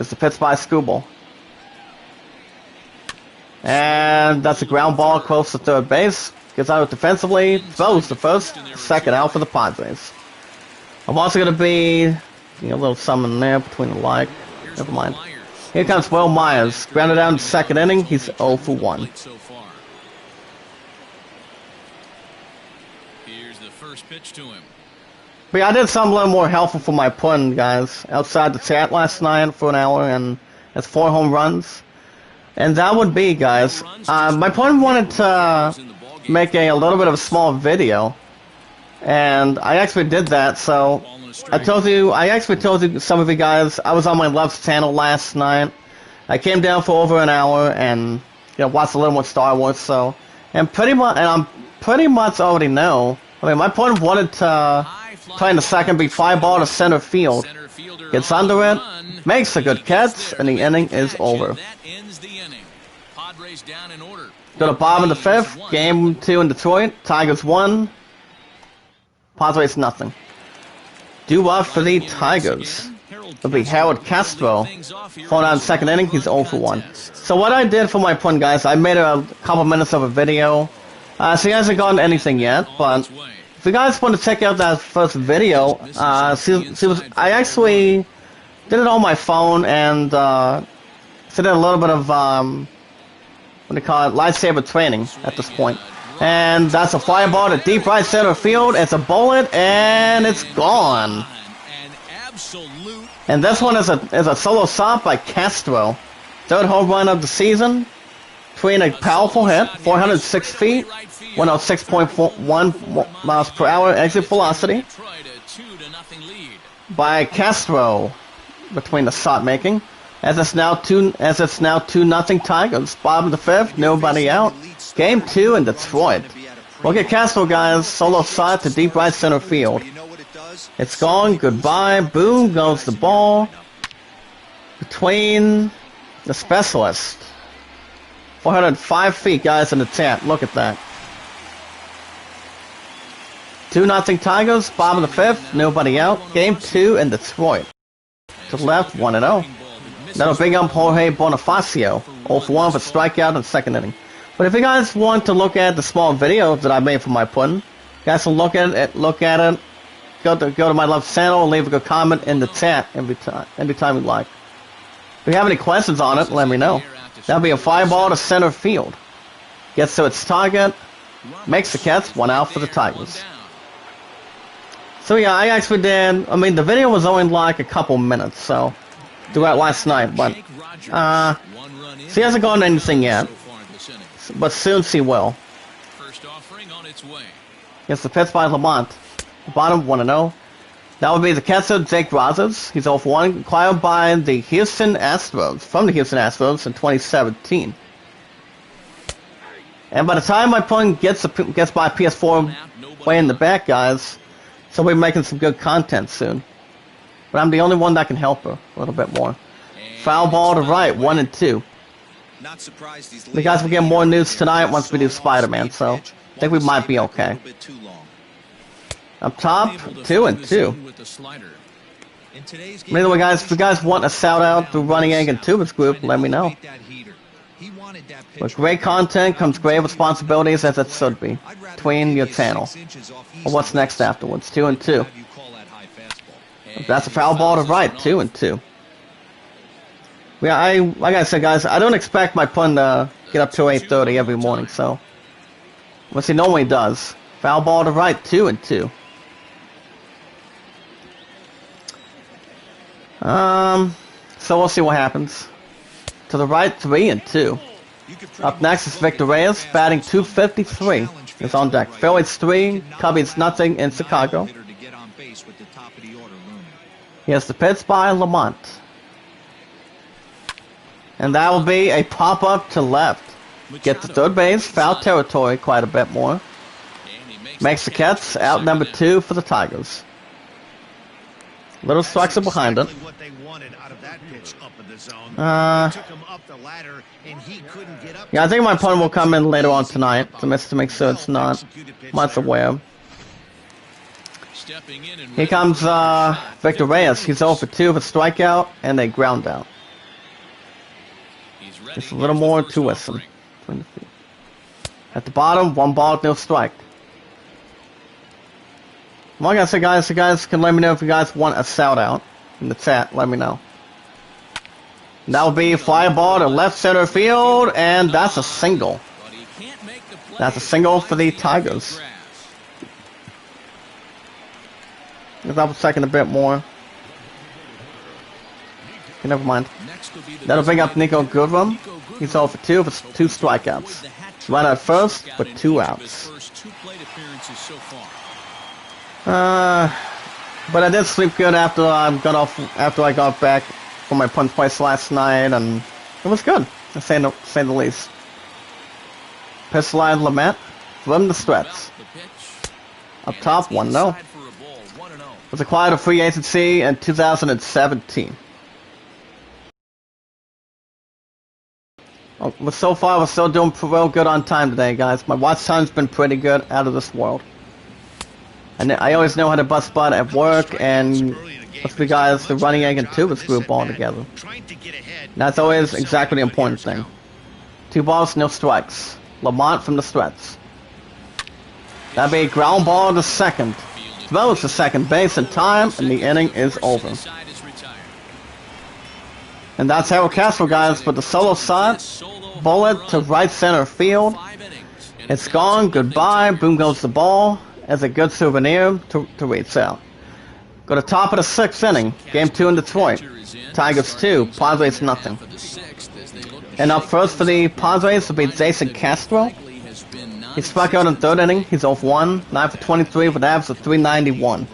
It's the pitch by Scooble. And that's a ground ball close to third base. Gets out defensively. Throws the first, second out for the Padres. I'm also going to be a little something there between the leg. Never mind. Here comes Will Myers. Grounded down in the second inning. He's 0-for-1.
Here's the first pitch to him.
But yeah, I did something a little more helpful for my pun, guys. Outside the chat last night for an hour, and that's 4 home runs. And that would be, guys, my pun wanted to make a little bit of a small video. And I actually did that, so I actually told you, some of you guys, I was on my Love's channel last night. I came down for over an hour and, watched a little more Star Wars, so, I'm pretty much already know. I mean, my point wanted to play in the second, be fly ball to center field. Gets under it, makes a good catch, and the inning is over. Go to bottom of the 5th, game 2 in Detroit, Tigers 1, Padres nothing. Due up for the Tigers. It'll be Harold Castro. 4-9 second inning, he's 0 for 1. So what I did for my punt, guys, I made a couple minutes of a video. So he hasn't gotten anything yet, but if you guys want to check out that first video, I actually did it on my phone and did a little bit of what do you call it, lightsaber training at this point. And that's a fly ball to deep right center field. It's a bullet and it's gone. And this one is a solo shot by Castro. Third home run of the season. Between a powerful hit, 406 feet, 106.1 miles per hour exit velocity by Castro between the shot making. As it's now 2-0 Tigers. Bottom of the fifth, nobody out. Game 2 in Detroit. Look at Castro, guys. Solo shot to deep right center field. It's gone. Goodbye. Boom goes the ball between the specialist. 405 feet, guys, in the tap. Look at that. 2-0 Tigers. Bottom of the fifth, nobody out. Game 2 in Detroit. To the left, 1-0. That'll bring up Jorge Bonifacio. 0 for 1 for strikeout in the second inning. But if you guys want to look at the small video that I made for my pudding, you guys can look at it. Go to my left channel and leave a good comment in the chat anytime you like. If you have any questions on it, let me know. That'll be a fly ball to center field. Gets to its target, makes the catch, 1 out for the Tigers. So yeah, I actually did. I mean, the video was only like a couple minutes, so throughout last night, but she hasn't gotten anything yet, but soon she will. Gets the pitch by Lamont. Bottom 1-0. That would be the catcher, Jake Rogers. He's 0 for 1, acquired by the Houston Astros, from the Houston Astros in 2017. And by the time my point gets by PS4 way in the back, guys, so we're making some good content soon. But I'm the only one that can help her a little bit more. Foul ball to right, 1 and 2. You guys will get more news tonight once we do Spider-Man, so I think we might be okay. Up top, 2 and 2. Anyway, guys, if you guys want a shout out through Running Egg and Tubers group, let me know. With great content comes great responsibilities, as it should be, between your channel. Or what's next afterwards, 2 and 2. That's a foul ball to right, 2 and 2. Yeah, like I said, guys, I don't expect my pun to get up to 8:30 every morning, so what he normally does. Foul ball to right, 2 and 2. So we'll see what happens. To the right, 3 and 2. Up next is Victor Reyes, batting .253. Is on deck. Phillies 3, Cubbies nothing in Chicago. He has the pitch by Lamont. And that will be a pop-up to left. Get to third base, foul territory quite a bit more. Makes the catch, out number 2 for the Tigers. Little structure behind it. Yeah, I think my opponent will come in later on tonight to make sure it's not much aware. Here comes Victor Reyes. He's 0 for 2 for strikeout and a ground out. Just a little more to listen. At the bottom, 1 ball, no strike. Like I said, guys, you guys can let me know if you guys want a shout out in the chat. Let me know. And that will be fly ball to left center field, and that's a single. That's a single for the Tigers. Let's double second a bit more. Okay, never mind. That'll bring up Nico Goodrum. He's 0 for 2 for 2 strikeouts. Right at first, but 2 outs. But I did sleep good after I got back from my punch place last night, and it was good, to say the least. Pitch line Lamette from the stretch. Up top, 1-0. Was acquired a free agency in 2017. But so far, we're still doing real good on time today, guys. My watch time's been pretty good, out of this world. And I always know how to bust butt at work, and that's because the running egg and tuba group all together. That's always exactly the important thing. 2 balls, no strikes. Lamont from the threats. That'd be a ground ball to second. Throws to second base in time, and the inning is over. And that's Harold Castro, guys, with the solo shot. Bullet to right center field. It's gone. Goodbye. Boom goes the ball. As a good souvenir to resell. Go to top of the 6th inning. Game 2 in Detroit. Tigers 2, Padres nothing. And up first for the Padres will be Jason Castro. He struck out in the 3rd inning. He's 0-1. 9 for 23 with average of 391.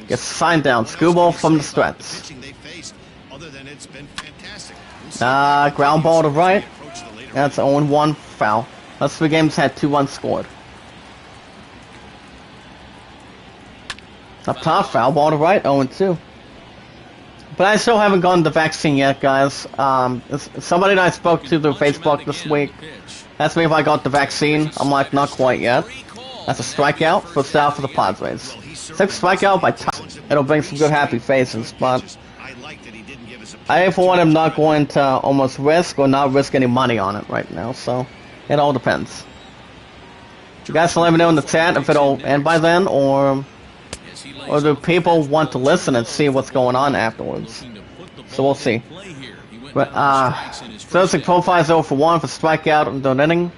Gets signed down. Screwball from the Strats. Ground ball to right. That's 0-1 foul. Last 3 games had 2 runs scored. Up top, foul ball to right, 0-2. But I still haven't gotten the vaccine yet, guys. Somebody that I spoke to through Facebook this week asked me if I got the vaccine. I'm like, not quite yet. That's a strikeout, first out for the Padres. 6th strikeout by Tyson. It'll bring some good happy faces, but I, for one, am not going to almost risk or not risk any money on it right now, so it all depends. You guys can let me know in the chat if it'll end by then, or do people want to listen and see what's going on afterwards? So we'll see. But Thursday profile is 0 for 1 for strikeout in the inning,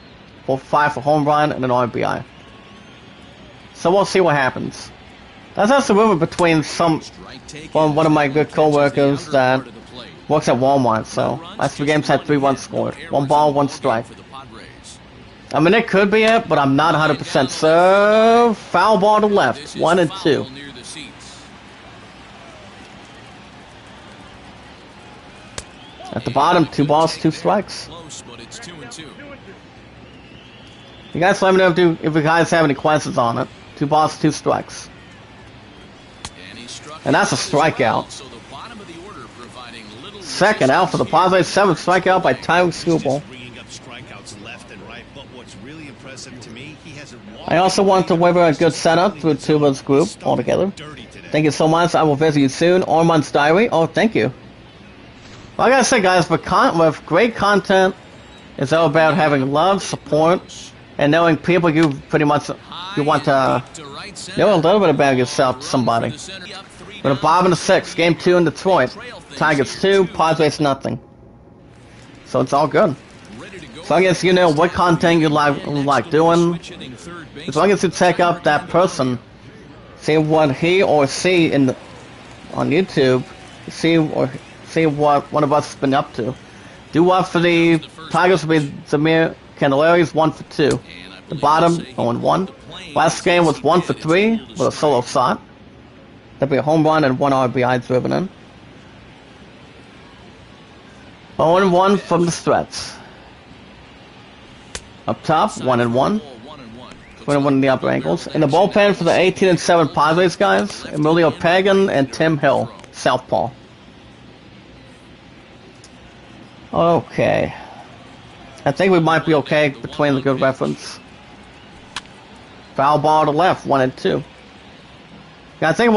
4 for 5 for home run and an RBI. So we'll see what happens. That's also a rumor between one of my good co-workers that works at Walmart. So last 3 games had 3 runs scored, 1 ball, 1 strike. I mean, it could be it, but I'm not 100% sure. Foul ball to left, 1-2. At the bottom, 2 balls, 2 strikes. You guys let me know if you guys have any questions on it. 2 balls, 2 strikes. And that's a strikeout. 2nd out for the Padres, 7th strikeout by Tyler Skubal. I also want to deliver a good setup through Tuba's group altogether. Thank you so much. I will visit you soon. Ormond's Diary. Oh, thank you. Well, I gotta say, guys, with great content, it's all about having love, support, and knowing people you want to know a little bit about yourself to somebody. With a Bob in the 6th, game 2 in Detroit. Tigers 2, Padres nothing. So it's all good. As long as you know what content you like doing, as long as you check up that person, see what he or she on YouTube, see what one of us has been up to. Do what for the Tigers will be Zamir Candelari's 1 for 2. The bottom 0-1. Last game was 1 for 3 with a solo shot. That'll be a home run and 1 RBI driven in. 0-1 from the Strats. Up top, 1-1. 1-1 in the upper ankles. In the bullpen for the 18-7 Padres guys, Emilio Pagan and Tim Hill, southpaw. Okay. I think we might be okay between the good reference. Foul ball to left, 1-2. Yeah, I think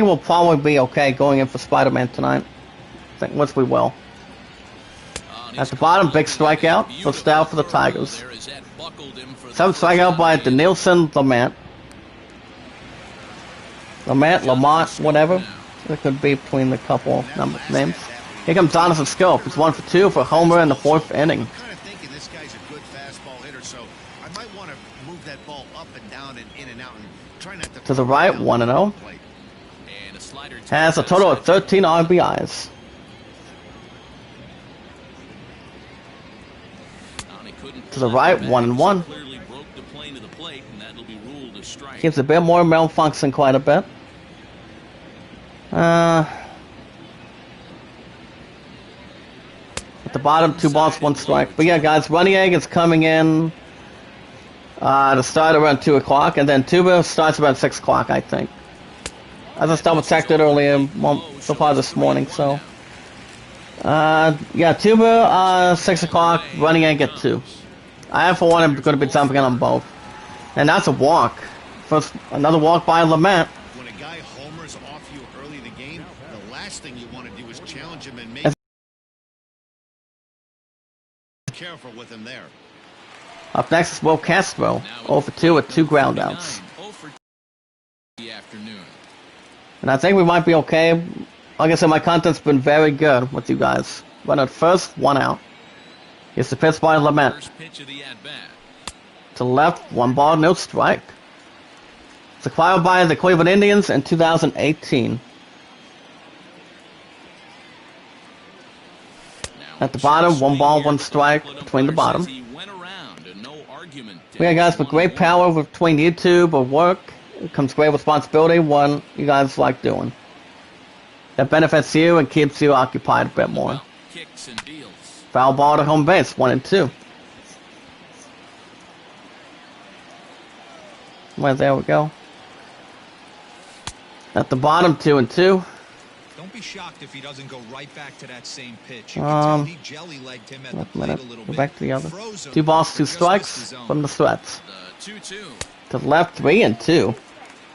we'll probably be okay going in for Spider-Man tonight. I think once we will. At the bottom, big strikeout. First out for the Tigers. 7th strikeout by Denilson Lamont. Lamont, whatever. It could be between the couple names. Here comes Jonathan Scope. It's 1 for 2 for homer in the 4th inning.
I'm kind of thinking this guy's a good fastball hitter, so I might want to move that ball up and down and in and out and try not to
the right, 1-0. Has a total of 13 RBIs. To the right, 1-1. Gives a bit more malfunction quite a bit. At the bottom, 2 balls, 1 strike. But yeah, guys, Running Egg is coming in to start around 2 o'clock, and then Tuba starts around 6 o'clock, I think. I just double checked it earlier, so far this morning, so. Yeah, Tuba, 6 o'clock, Running Egg at 2. I, for one, am going to be jumping in on both. And that's a walk. First, another walk by Lamet.
When a guy homers off you early in the game, the last thing you want to do is challenge him and make careful with him there.
Up next is Will Castro, 0 for 2 with 2 ground outs. And I think we might be okay. Like I said, my content's been very good with you guys. Run at first, 1 out. Here's the pitch by Lamet. To left, 1 ball, no strike. It's acquired by the Cleveland Indians in 2018. At the bottom, 1 ball, 1 strike between the bottom. We got guys with great power between YouTube or work. It comes great responsibility, one you guys like doing. That benefits you and keeps you occupied a bit more. Foul ball to home base, 1 and 2. Well, there we go. At the bottom, 2 and 2.
Don't be shocked if he doesn't go right back to that same pitch. You can tell he jelly-legged him at the plate a little
Go
bit.
back to the other.
Frozen,
2 balls, 2 strikes from the threats. To the left, 3 and 2.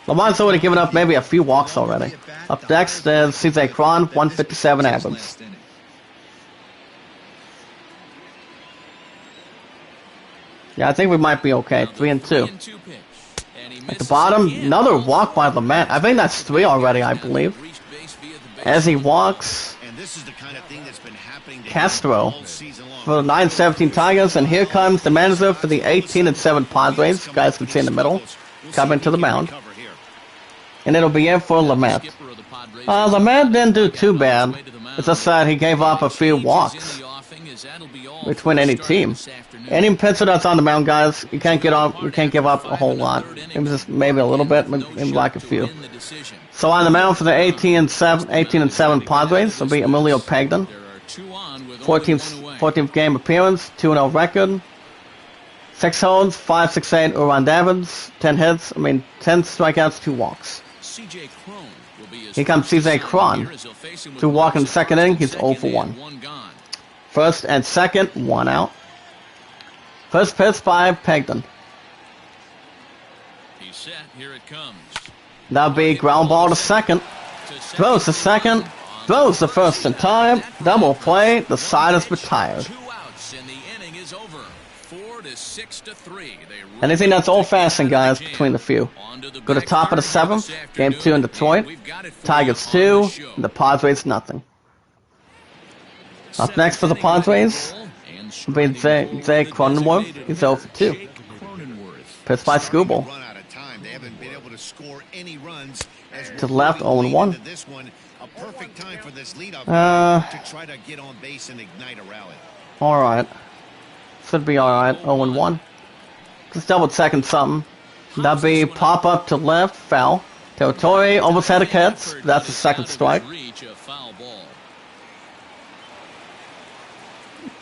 Lamont's already given up maybe a few walks already. Up next is CJ Cron, 157 average. Yeah, I think we might be okay. 3 and 2. At the bottom, another walk by Lamet. I think that's 3 already, I believe. As he walks, Castro for the 9-17 Tigers, and here comes the manager for the 18-7 Padres. You guys can see in the middle, coming to the mound. And it'll be in for Lamet. Lamet didn't do too bad. It's just that he gave up a few walks between any team. Any pitcher that's on the mound, guys, you can't give up a whole lot. It was just maybe a little bit, maybe like a few. So on the mound for the 18-7 Padres will be Emilio Pagden. 14th game appearance, 2-0 record. 6 holds, 5.68 Uran Davids, 10 hits, 10 strikeouts, 2 walks. Here comes CJ Cron. 2 walk in the second inning, he's 0 for 1. First and second, 1 out. First pitch by Pagden. That'll be ground ball to second. Throws to second. Throws the first in time. Double play. The side is retired. Anything that's old-fashioned, guys, between the few. Go to top of the 7th. Game 2 in Detroit. Tigers 2. The Padres nothing. Up next for the Padres will be Jay Cronenworth. He's 0 for 2. Pitched by Scooble. To the left, 0 and 1. Alright. Should be alright, 0 and 1. Just double checking something. That'll be pop up to left, foul. Territory almost had a catch. That's the second strike.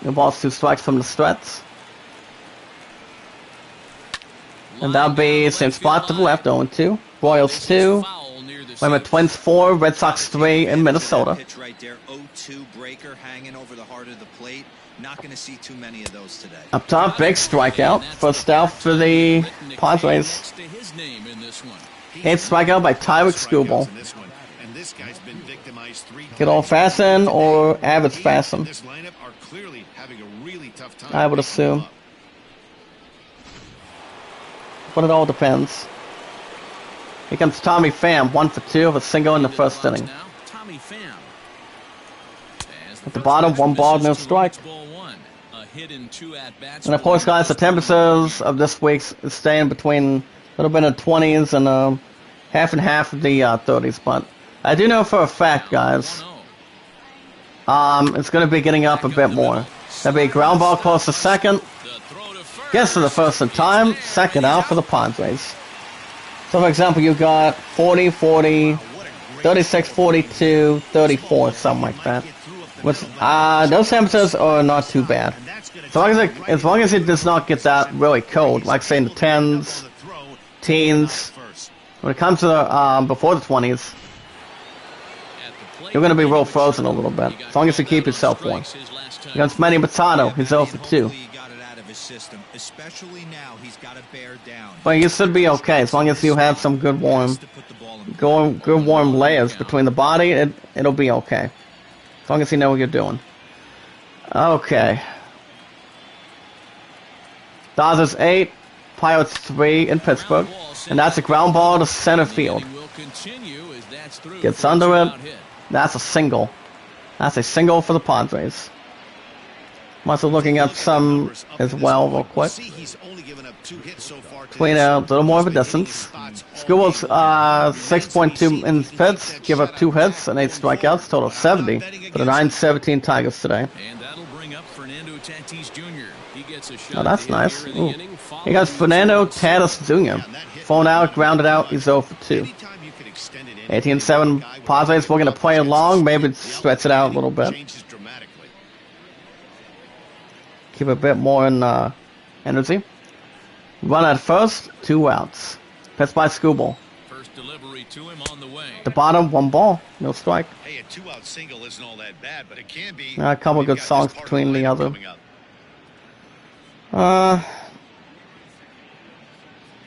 The ball's 2 strikes from the stretch. And that'll be same spot to the left, 0 and 2. Royals 2. Twins 4, Red Sox 3 in Minnesota.
Right there, 0-2 breaker hanging over the heart of the plate. Not going to see too many of those today.
Up top, big strikeout. First out for the Padres. 8th strikeout by Tyreek Skubal. Get old fashioned or average fashioned? I would assume. But it all depends. Here comes Tommy Pham, 1 for 2 with a single in the first inning. At the bottom, 1 ball, no strike. And of course, guys, the temperatures of this week's is staying between a little bit of 20s and half and half of the 30s. But I do know for a fact, guys, it's going to be getting up a bit more. That'll be a ground ball close to second. Gets to the first in time. Second out for the Padres. So, for example, you got 40, 40, 36, 42, 34, something like that. Which, those temperatures are not too bad. As long as it does not get that really cold, like say in the 10s, teens. When it comes to the, before the 20s, you're going to be real frozen a little bit. As long as you keep yourself warm. Against Manny Machado, he's 0 for 2.
system, especially now. He's got to bear down.
But you should be okay as long as you have some good warm layers between the body. It'll be okay as long as you know what you're doing. Okay. Dodgers 8, Pirates 3 in Pittsburgh, and that's a ground ball to center field. Gets under it. That's a single. That's a single for the Padres. I'm also looking up some as well real quick. Between a little more of a distance. School's 6.2 innings pitched, give up 2 hits and 8 strikeouts, total 70 for the 9-17 Tigers today. Oh, that's nice. Ooh. He got Fernando Tatis Jr. Phone out, grounded out, he's 0 for 2. 18-7 Padres, we're going to play along, maybe stretch it out a little bit. Keep a bit more in energy. Run at first, 2 outs. Pitch by Scooble. The bottom, 1 ball, no strike.
Hey, a 2-out single isn't all that bad, but it can be.
A couple of good songs between the other.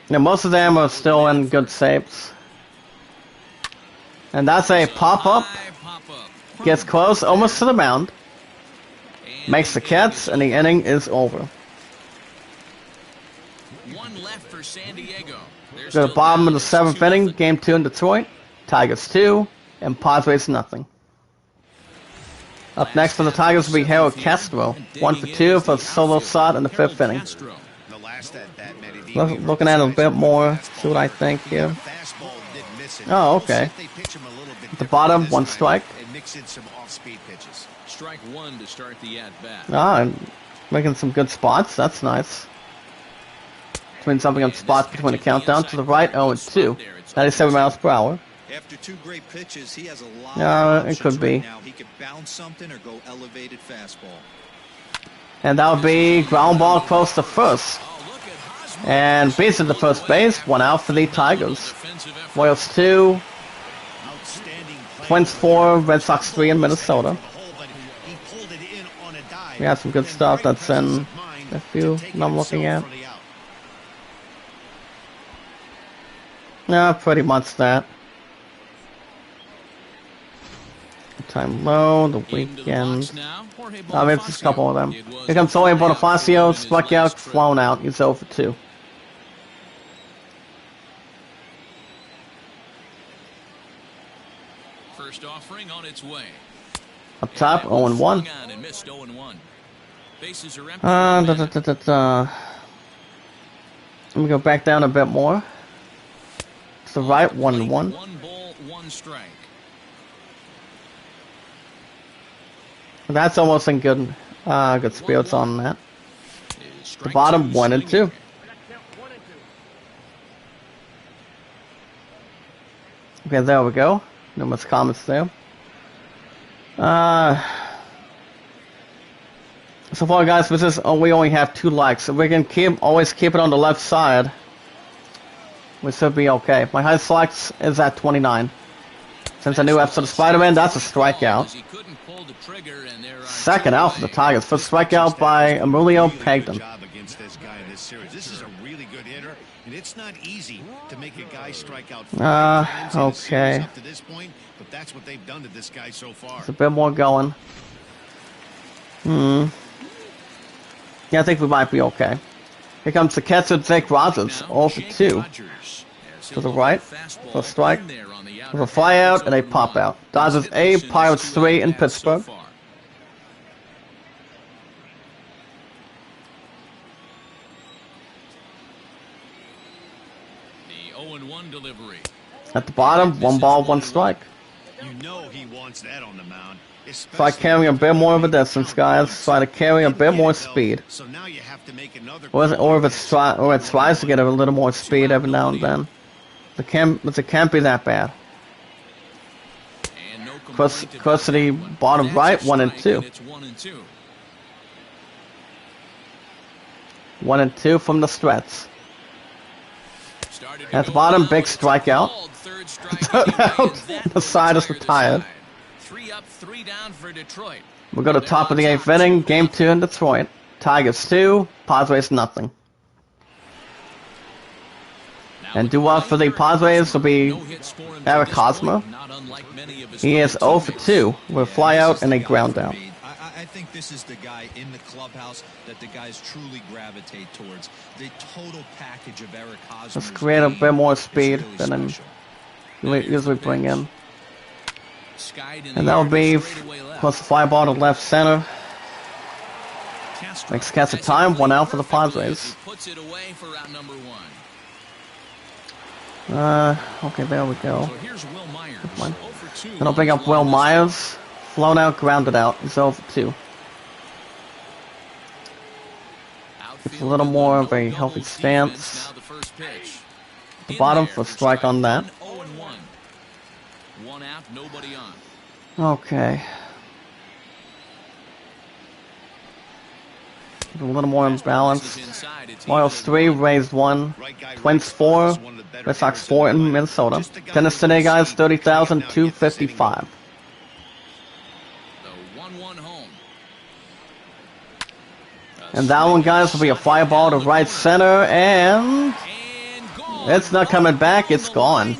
Most of them are still in good shapes. And that's a pop-up. Gets close, almost to the mound. Makes the catch, and the inning is over. To the bottom of the 7th inning, Game 2 in Detroit. Tigers 2, and Padres nothing. Up next for the Tigers will be Harold Castro. 1 for 2 for a solo shot in the 5th inning. Looking at it a bit more, see what I think here. Oh, okay. At the bottom, 1 strike.
Strike 1 to start the at-bat.
Ah, and making some good spots. That's nice. Between something on spots between the countdown to the right, 0-2. 97 miles per hour.
After 2 great pitches, he has a lot of
it could be.
Now he could bounce something or go elevated fastball.
And that would be ground ball close to first. And beats at the first base, 1 out for the Tigers. Royals 2, Twins 4, Red Sox 3 in Minnesota. We have some good stuff that's in a few I'm looking at. Yeah, pretty much that. Time low, the weekend. I mean, just a couple of them. Here comes Jorge Bonifacio, struck out, flown out. He's 0 for 2.
First offering on its way.
Up top, 0-1. Let me go back down a bit more. To the right, 1-1.
1 ball, 1 strike.
That's almost in good spirits on that. The bottom, 1-2. Okay, there we go. No much comments there. So far, guys, we only have 2 likes. So we can always keep it on the left side. We should be okay. My highest likes is at 29. Since a new episode of Spider-Man, that's a strikeout. Second out for the Tigers. First strikeout by Emilio Pagden.
This is a really good hitter, and it's not easy to make a guy strike out.
Okay.
Up to this point, but that's what they've done to this guy so far.
There's a bit more going. Yeah, I think we might be okay. Here comes the catcher, Jake Rogers, 0 for 2. To the right, for a strike, with a fly out and a pop out. Dodgers 8, Pirates 3 in Pittsburgh.
The 0-1 delivery.
At the bottom, 1 ball, 1 strike.
You know he wants that on the mound.
Try carrying a bit more of a distance, guys. Try to carry a bit more speed.
So now you have to make another
Or if it tries to get a little more speed every now and then. It can't be that bad. Close to the bottom right, 1-2. 1-2 from the stretch. At the bottom, big strikeout. The side is retired.
3 up, 3 down for Detroit.
We'll go to top of the 8th inning, Game 2 in Detroit. Tigers 2, Padres nothing. And due-out for the Padres will be Eric Hosmer. He is 0 for 2 with a flyout and a ground out.
I think this is the guy in the clubhouse that the guys truly gravitate towards. The total package of Eric Hosmer.
Let's create a bit more speed than I usually bring in. And that will be, plus the fly ball to left center. Makes catch of time, 1 out for the Padres. Okay, there we go. Then I'll bring up Will Myers. Flown out, grounded out. He's 0 for 2. It's a little more of a healthy stance. The bottom for a strike on that. Okay. A little more imbalanced. Royals 3, Rays 1, Twins 4, Red Sox 4 in Minnesota. Tennis today, guys, 30,255. And that one, guys, will be a fly ball to right center, and it's not coming back, it's gone.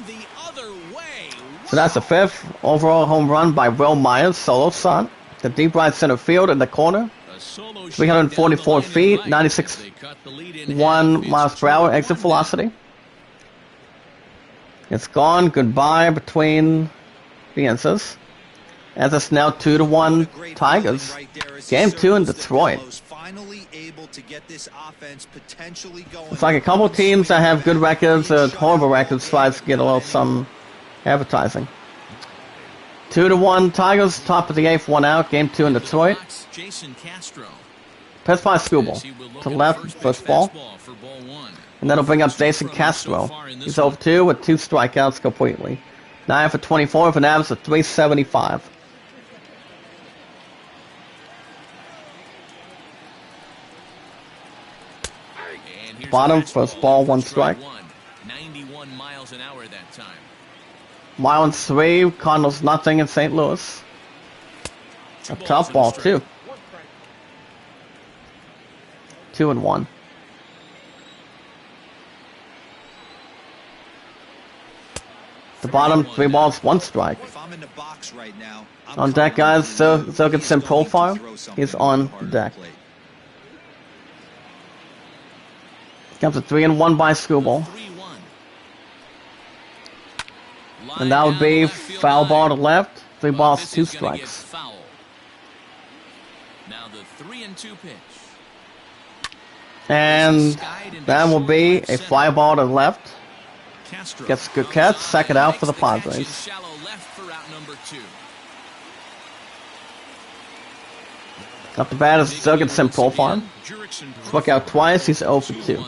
So that's the 5th overall home run by Will Myers, solo shot. The deep right center field in the corner. 344 feet, 96.1 miles per hour exit velocity. It's gone, goodbye between the innings. As it's now 2-1 Tigers. Game 2 in Detroit. It's like a couple teams that have good records or horrible records tries to get a little some advertising. 2-1 Tigers, top of the 8th, 1 out. Game 2 in Detroit. Pitch by Scooble. To left, first ball. And that'll bring up Jason Castro. He's 0 for 2 with 2 strikeouts completely. 9 for 24 with an average of 375. Bottom, first ball, 1 strike.
91 miles an hour that time.
Marlins 3, Cardinals nothing in St. Louis. A tough ball, 2. 2-1. The bottom, 3 balls, 1 strike. On deck, guys, Zergensen profile. He's on deck. Comes a 3-1 by Scooble. And that would be foul ball to left. 3 balls, 2 strikes.
Now the 3-2 pitch.
And that will be a fly ball to left. Gets a good catch. Second out for the Padres. Up the bat is Zergensen profile. Struck out twice. He's 0 for 2.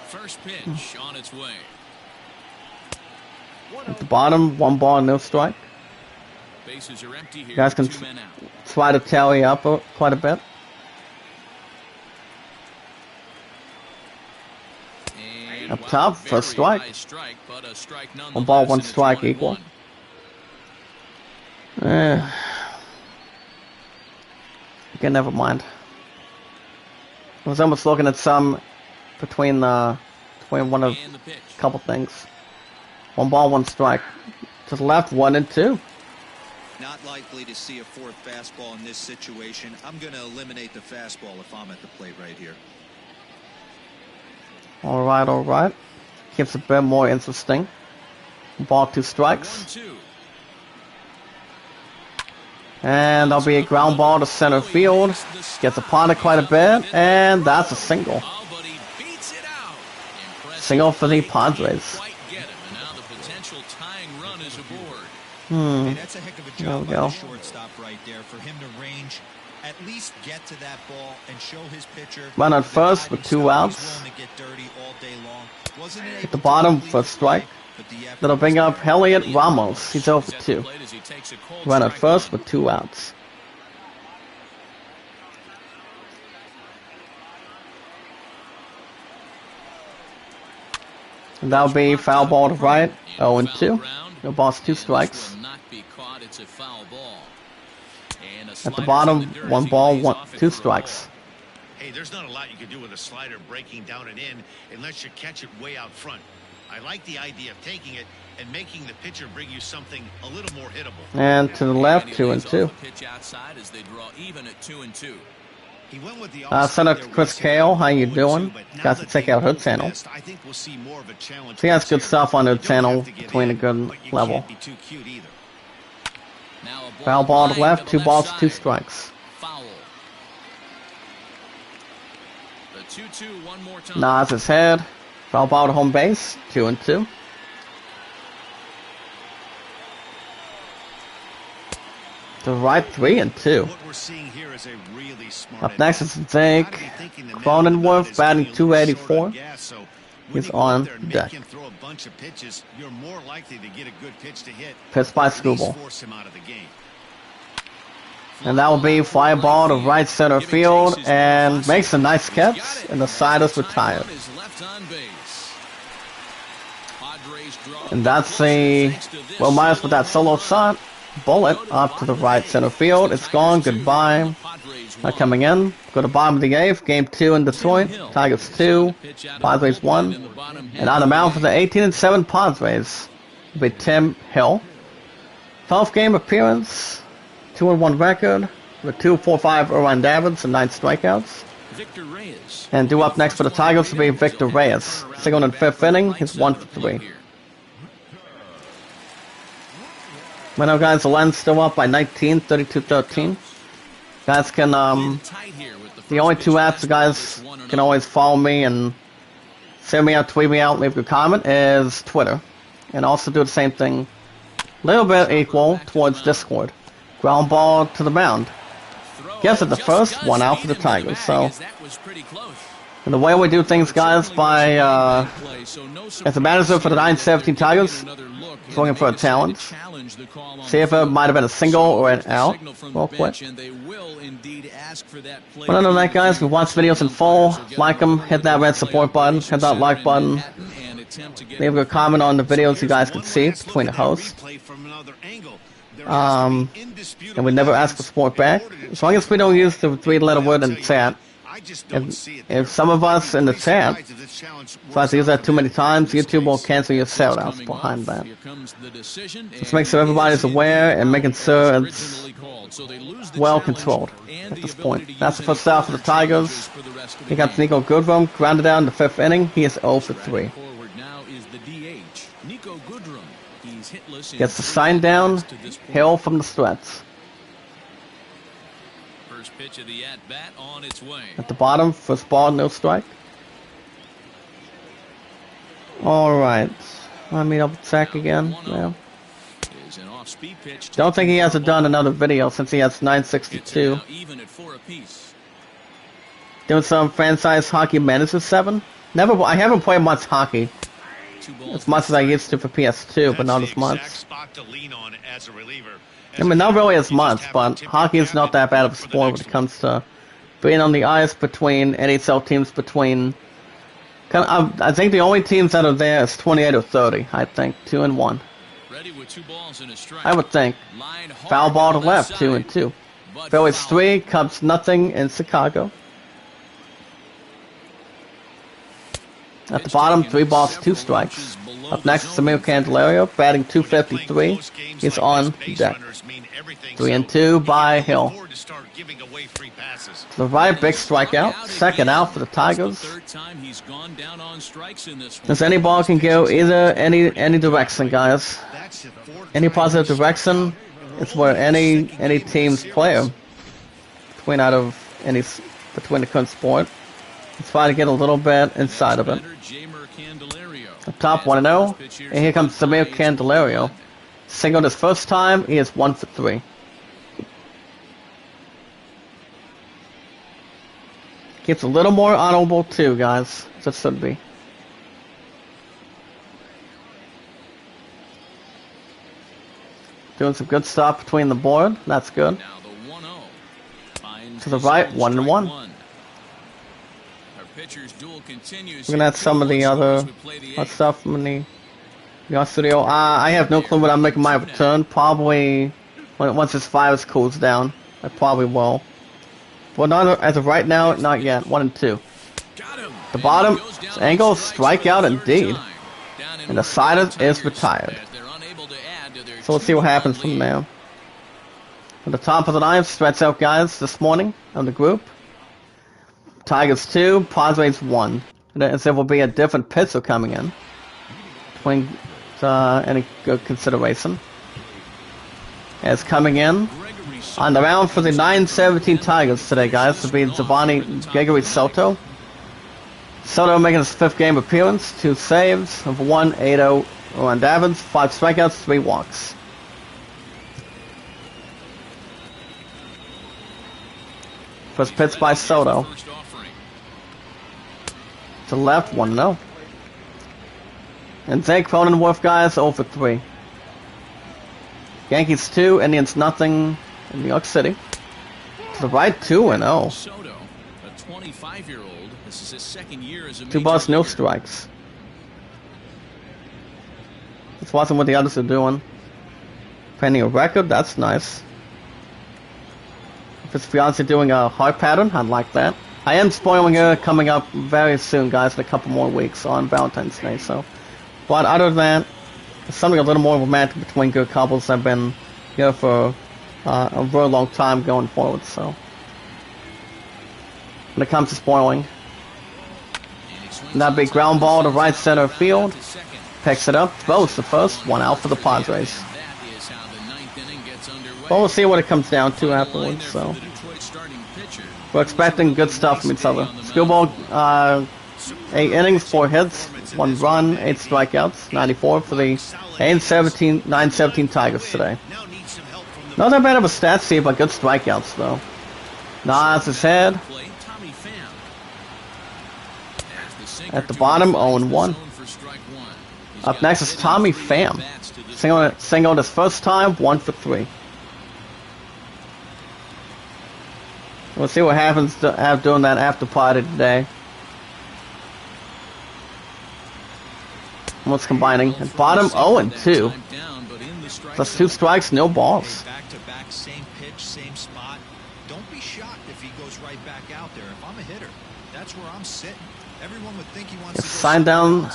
First pitch on its way.
At the bottom, 1 ball, no strike.
Bases are empty here.
You guys can try to tally up quite a bit.
And
Up top, first strike. 1 ball, 1 strike equal. Okay, never mind. I was almost looking at some between one of a couple things. 1 ball, 1 strike. To the left, 1 and 2.
Not likely to see a 4th fastball in this situation. I'm going to eliminate the fastball if I'm at the plate right here.
Alright, alright. Keeps a bit more interesting. Ball, 2 strikes.
1-2.
And that'll be a ground ball to center field. Gets upon it quite a bit. And that's a single.
Oh, but he beats it out.
Single for the Padres.
Quite get him, and now the potential tying run is aboard.
Hey, that's a heck of a job by
go.
the shortstop right there for him to range, at least get to that ball and show his pitcher.
Run at first with 2 outs. At the bottom for a strike. That'll bring up Elliot Ramos. He's 0 for 2. Run at first with 2 outs. And that'll be foul ball to right. 0 and 2. No balls, 2 strikes.
It's a foul ball. And a
At the
slider's
bottom,
in the dirt
one
as he
ball,
lays off it
two
for a
strikes.
Hey, there's not a lot you can do with a slider breaking down and in unless you catch it way out front. I like the idea of taking it and making the pitcher bring you something a little more hittable.
And to the left,
he
2 and
lays
2.
off the pitch outside as they draw even at 2 and 2.
He went with the
Senator
there
Chris
once,
Kale, how you
0-2,
doing?
but now
Got to
that
check
they
out her
both
channel.
missed, I think we'll see more of a challenge.
She has good
here.
stuff on her
You don't
channel
have to give
between a
in,
good
but you
level.
can't be too cute either.
Now a
Foul ball to
line
left,
to the
2 balls,
left
2
side.
strikes.
Foul. The 2-2 one more time.
Nas his head. Foul ball to home base, 2 and 2. To the right, 3 and 2.
What we're seeing here is a really smart
Up next is Zach
Cronenworth
Cronenworth, batting 284. He's on deck.
Him throw a bunch of pitches, you're more likely to get a good pitch to hit.
Pitched by
At least
Scooble.
force him out of the game.
And that will be fly ball to right center field and makes a nice catch, and the side is retired. And that's the Will Myers with that solo shot. Bullet up to the right center field. It's gone. Goodbye. Not coming in. Go to bottom of the 8th. Game 2 in Detroit. Tigers 2. Padres 1. And on the mound for the 18 and 7 Padres will be Tim Hill. 12th game appearance. 2 and 1 record. With 2.45 earned average and 9 strikeouts.
Victor Reyes.
And due up next for the Tigers will be Victor Reyes. Second and 5th inning. He's 1 for 3. Right now, guys, the line's still up by 19, 32-13. Guys can, the only 2 apps, guys can always follow me and send me out, tweet me out, leave a comment, is Twitter. And also do the same thing, a little bit equal, towards Discord. Ground ball to the mound. Guess it, the first one out for the Tigers, so. And the way we do things, guys, by, as a manager for the 9-17 Tigers, looking for a challenge. See if it might have been a single or an out, real quick. But other than that, guys, if you watch videos in full, like them, hit that red support button, hit that like button. Leave a comment on the videos you guys can see between the hosts. And we never ask for support back. As long as we don't use the 3-letter word in the chat. If some of us in the chat try to use that too many times, YouTube will cancel your shoutouts behind that. Just make sure everybody's aware and making sure it's well controlled at this point. That's the first out for the Tigers. He got Nico Goodrum grounded out in the 5th inning. He is 0 for 3. Gets the sign down. Hill from the stretch.
Pitch of the at-bat on its way.
At the bottom, first ball, no strike. Alright. Let me double check again. Yeah. Don't think he hasn't done another video since he has 962. Doing some franchise hockey manager 7. I haven't played much hockey. As much as I used to for PS2, but not as much. I mean, not really as much, but hockey is not that bad of a sport when it comes to being on the ice between NHL teams between... I think the only teams that are there is 28 or 30, I think. 2 and 1. I would think. Foul ball to left, 2 and 2. Phillies 3, Cubs nothing in Chicago. At the bottom, 3 balls, 2 strikes. Up next is Samir Candelario, batting 253. He's on deck. 3 and 2 by Hill. To the right, big strikeout. Second out for the Tigers. As any ball can go either any direction, guys. Any positive direction is where any team's player between the current sport. Let's try to get a little bit inside of it. Up top 1-0, and here comes Samir Candelario. Singled his first time, he is 1 for 3. Gets a little more honorable too, guys. That should be. Doing some good stuff between the board. That's good. To the right, 1-1. We're gonna have some of the other stuff from the studio. I have no clue when I'm making my return. Probably Once this virus cools down, I probably will. Well, not as of right now, not yet. 1 and 2. The bottom angle, strikeout indeed. And the side is retired. So let's see what happens from there. At the top of the ninth, stretch out guys this morning on the group. Tigers 2, Padres 1. As there will be a different pitcher coming in. Between any good consideration. As coming in on the mound for the 9-17 Tigers today, guys, to be Giovanni Gregory Soto. Soto making his 5th game appearance, 2 saves, of 1-8-0 on Davins, 5 strikeouts, 3 walks. First pitch by Soto. To left, 1-0. And Zach Cronenworth, guys, 0 for 3. Yankees 2, Indians nothing in New York City. To the right, 2-0.
Soto, a 25-year-old. This is his 2nd year as a
2 balls, no strikes. Just watching what the others are doing. Pending a record, that's nice. If it's fiance doing a heart pattern, I'd like that. I am spoiling her coming up very soon, guys, in a couple more weeks on Valentine's Day, so. But other than that, there's something a little more romantic between good couples that have been here for a very long time going forward, so. When it comes to spoiling. That big ground ball to right center field. Picks it up, throws the first, 1 out for the Padres. But we'll see what it comes down to afterwards, so. We're expecting good stuff from each other. Schoolball, 8 innings, 4 hits, 1 run, 8 strikeouts, 94 for the 9-17 Tigers today. Not that bad of a stat sheet, but good strikeouts though. Nods his head. At the bottom, 0-1. Up next is Tommy Pham. Singled his first time, 1 for 3. We'll see what happens doing that after party today. What's combining? At bottom, 0-2. Plus 2 strikes, no balls.
Back to back, same pitch, same spot. Don't be shocked if he goes right back out there. If I'm a hitter, that's where I'm sitting. Everyone would think he wants to
sign down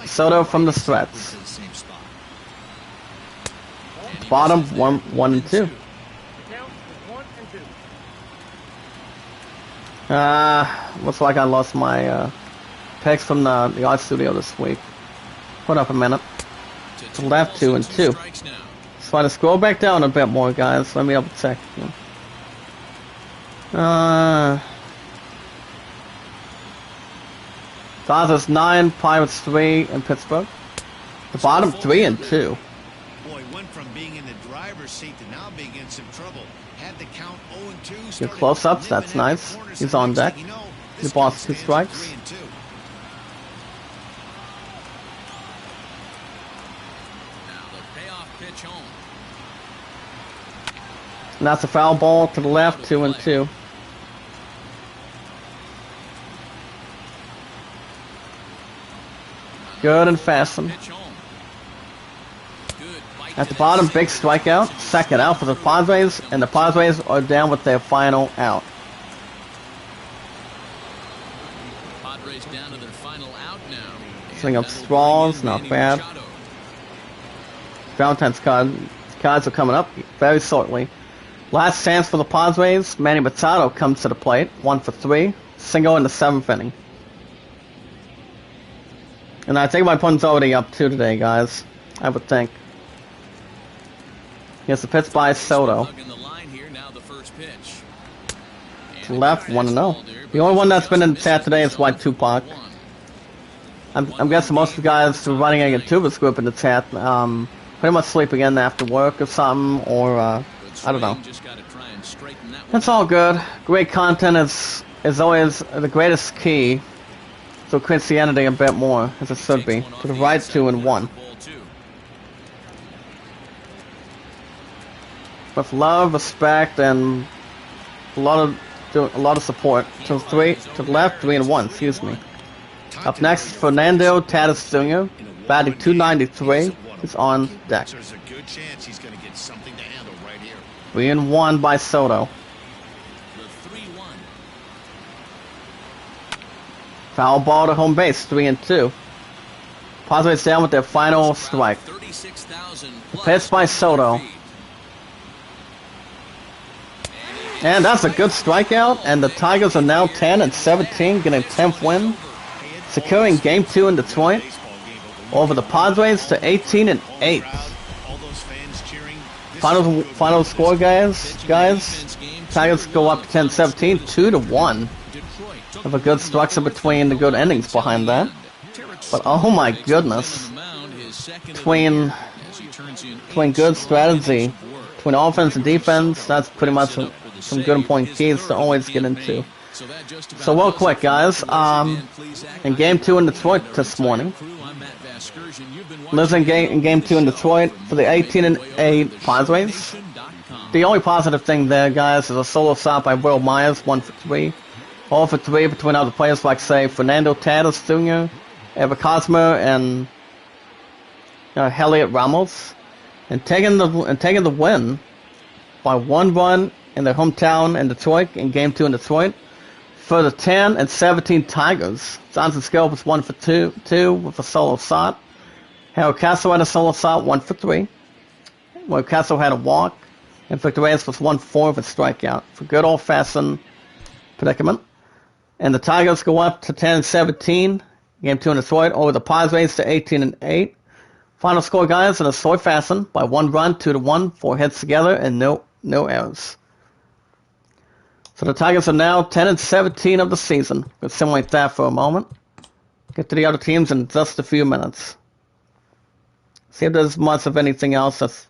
Soto from the threats. Bottom, 1 and 2. Looks like I lost my picks from the art studio this week. Hold up a minute. To left, 2 and 2. So I to scroll back down a bit more, guys. Let me double check. Dodgers 9, Pirates 3 in Pittsburgh. The bottom, 3 and 2.
Boy, went from being in the driver's seat to now being in some trouble. Had the count 0-2.
Good close-ups, that's nice. He's on deck. He lost 2 strikes. And that's a foul ball to the left, 2 and 2. Good and fastened. At the bottom, big strikeout. 2nd out for the Padres, and the Padres are down with their final out.
Padres down to their final out now.
Setting up straws, not bad. Valentine's cards are coming up very shortly. Last chance for the Padres. Manny Machado comes to the plate, 1 for 3, single in the 7th inning. And I think my opponent's already up 2 today, guys. I would think. Here's the pitch by Soto. To left, 1-0. The only one that's been in the chat today is White Tupac. I'm guessing most of the guys who are running a Tuba's group in the chat, pretty much sleeping in after work or something, or I don't know. That's all good. Great content is always the greatest key. So Christianity a bit more, as it should be. To the right, 2 and 1. With love, respect, and a lot of support. To the left, 3 and 1. Excuse me. Up next, Fernando Tatis Jr. batting .293, is on deck.
There's a good chance he's going to get something to handle right here.
3-1 by Soto.
The 3-1.
Foul ball to home base, 3-2. Padres down with their final strike.
36,000
Pitch by Soto. And that's a good strikeout, and the Tigers are now 10-17, getting a 10th win, securing Game 2 in Detroit over the Padres to 18-8. Final score, guys. Tigers go up to 10-17, 2-1. Have a good structure between the good innings behind that. But oh my goodness, between good strategy, between offense and defense, that's pretty much some good important keys to always get into. So real quick, guys, in Game 2 in Detroit this morning, losing in Game 2 in Detroit for the 18-8 Padres. The only positive thing there, guys, is a solo stop by Will Myers, 1 for 3. All for 3 between other players like, say, Fernando Tatis Jr., Ever Cosmo, and Heliot Ramos, and taking the win by 1 run in their hometown in Detroit in Game 2 in Detroit for the 10-17 Tigers. Johnson Scope was 1 for 2 with a solo stop. Harold Castro had a solo stop, 1 for 3. Where Castro had a walk, and Victor Reyes was 1 for 4 with a strikeout for good old-fashioned predicament. And the Tigers go up to 10-17, Game 2 in Detroit, over the Padres to 18-8. Final score, guys, in a Detroit fashion by 1 run, 2-1, 4 hits together, and no errors. So the Tigers are now 10-17 of the season. We'll simulate that for a moment. Get to the other teams in just a few minutes. See if there's much of anything else that's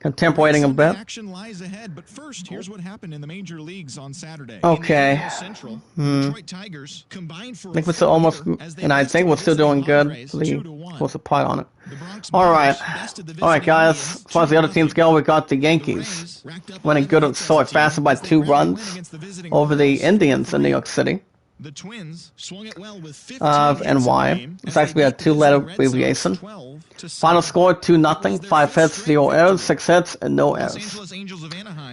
contemplating a bit.
Action lies ahead, but first, here's what happened in the major leagues on Saturday.
Okay.
Central, Detroit Tigers combined for
I think we're still almost, and I think we're still doing good. What's the pot on it? All right, guys. As far as the other teams go, we got the Yankees winning good at Detroit faster by 2 runs over the Indians in New York City.
The Twins swung it well with 15
Of NY. It's actually a 2-letter abbreviation. Final score 2-0, 5 hits, 0 errors, 6 hits, and no errors.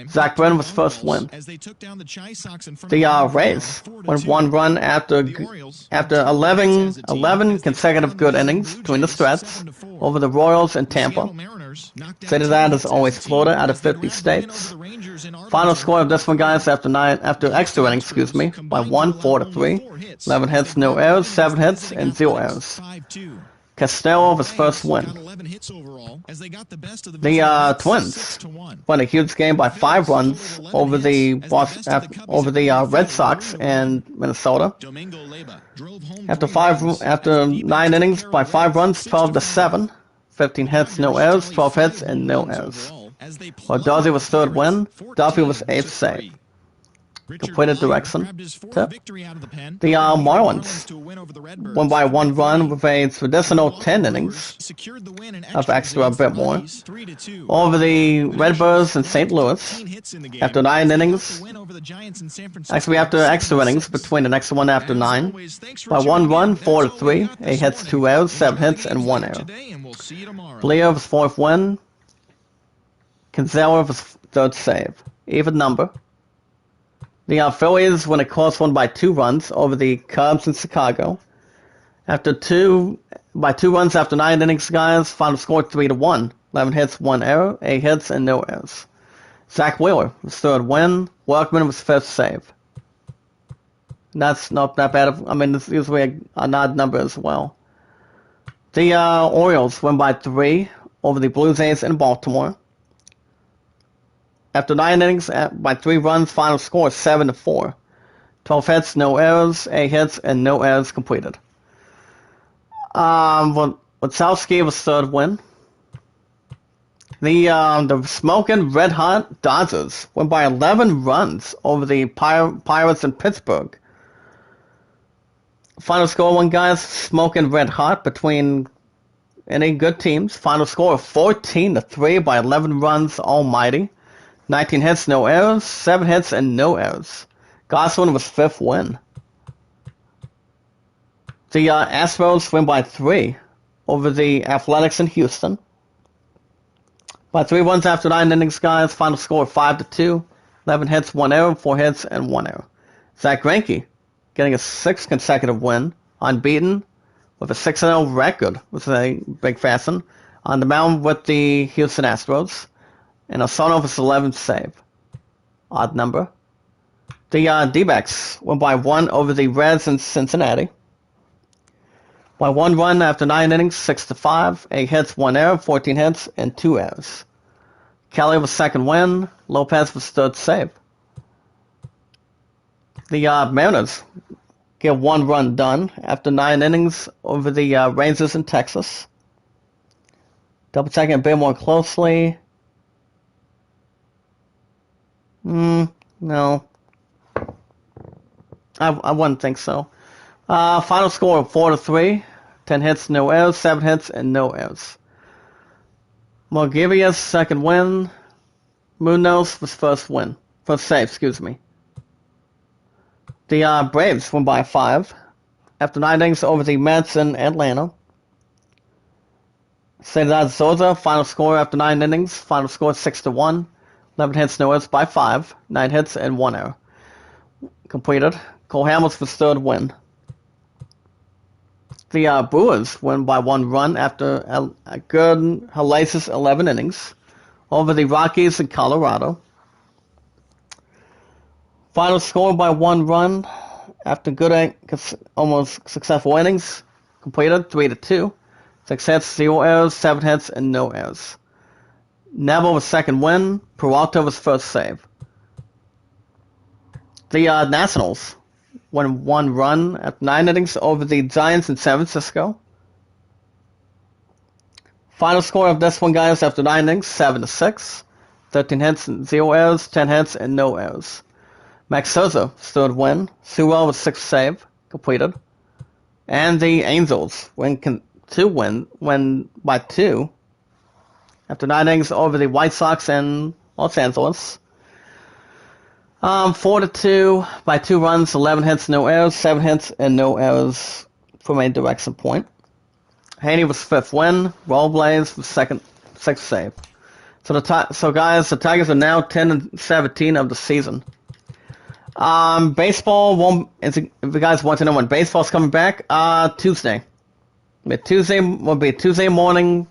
Zach Britton was first win. The Rays went 1 run after 11 consecutive good innings between the stretch over the Royals in Tampa. City that is always Florida out of 50 states. Final score of this one, guys, after extra innings, by 1, 4-3. 11 hits, no errors, 7 hits, and 0 errors. Castello was first win. The Twins won a huge game by 5 runs over the Red Sox in Minnesota. After 9 innings by 5 runs, 12-7. 15 hits, no errors, 12 hits, and no errors. While Dorsey was third win, Duffy was 8th save. Completed direction tip. The Marlins won by 1 run with a traditional 10 innings of extra a bit more over the Redbirds in St. Louis. After 9 innings, actually after extra innings between the next one after 9, by 1 run, 4-3, 8 hits, 2 errors, 7 hits, and 1 error. Blair was 4th win. Kinsella was 3rd save. Even number. The Phillies win a close one by 2 runs over the Cubs in Chicago. By 2 runs after 9 innings, guys, final score 3-1. 11 hits, 1 error, 8 hits, and no errors. Zach Wheeler was 3rd win. Workman was 5th save. That's not that bad. It's usually an odd number as well. The Orioles win by 3 over the Blue Jays in Baltimore. After 9 innings, by 3 runs, final score 7-4. 12 hits, no errors, 8 hits, and no errors completed. Wachowski was 3rd win. The smoking red hot Dodgers went by 11 runs over the Pirates in Pittsburgh. Final score, one, guys, smoking red hot between any good teams. Final score of 14-3 by 11 runs, almighty. 19 hits, no errors, 7 hits, and no errors. Gosselin was 5th win. The Astros win by 3 over the Athletics in Houston. By 3 runs after 9 innings, guys. Final score 5-2. 11 hits, 1 error, 4 hits, and 1 error. Zach Greinke getting a 6th consecutive win, unbeaten, with a 6-0 record, which is a big fasten, on the mound with the Houston Astros, and Osanova's 11th save. Odd number. The D-backs went by 1 over the Reds in Cincinnati. By 1 run after 9 innings, 6-5, 8 hits, 1 error, 14 hits, and 2 errors. Kelly was 2nd win, Lopez was 3rd save. The Mariners get 1 run done after 9 innings over the Rangers in Texas. Double checking a bit more closely. No. I wouldn't think so. Final score of 4-3. 10 hits, no errors, 7 hits, and no errors. Morgivia's 2nd win. Munoz was 1st save, excuse me. The Braves won by 5 after 9 innings over the Mets in Atlanta. Cesar Souza, final score after 9 innings. Final score 6-1. 11 hits, no errors by 5. 9 hits and 1 error. Completed. Cole Hamels was 3rd win. The Brewers win by 1 run after a good hellacious 11 innings over the Rockies in Colorado. Final score by 1 run after good, almost successful innings. Completed 3-2. 6 hits, 0 errors, 7 hits, and no errors. Neville was 2nd win. Peralta was 1st save. The Nationals won 1 run at 9 innings over the Giants in San Francisco. Final score of this one, guys, after 9 innings, 7-6. 13 hits, 0 errors, 10 hits, and no errors. Max Scherzer, 3rd win. Sewell was 6th save, completed. And the Angels win by 2 after 9 innings over the White Sox in Los Angeles. 4-2 by 2 runs, 11 hits, no errors, 7 hits, and no errors from a direction point. Haney was 5th win. Rollblaze was 6th save. So guys, the Tigers are now 10-17 of the season. Baseball won't. If you guys want to know when baseball's coming back, Tuesday. Tuesday will be Tuesday morning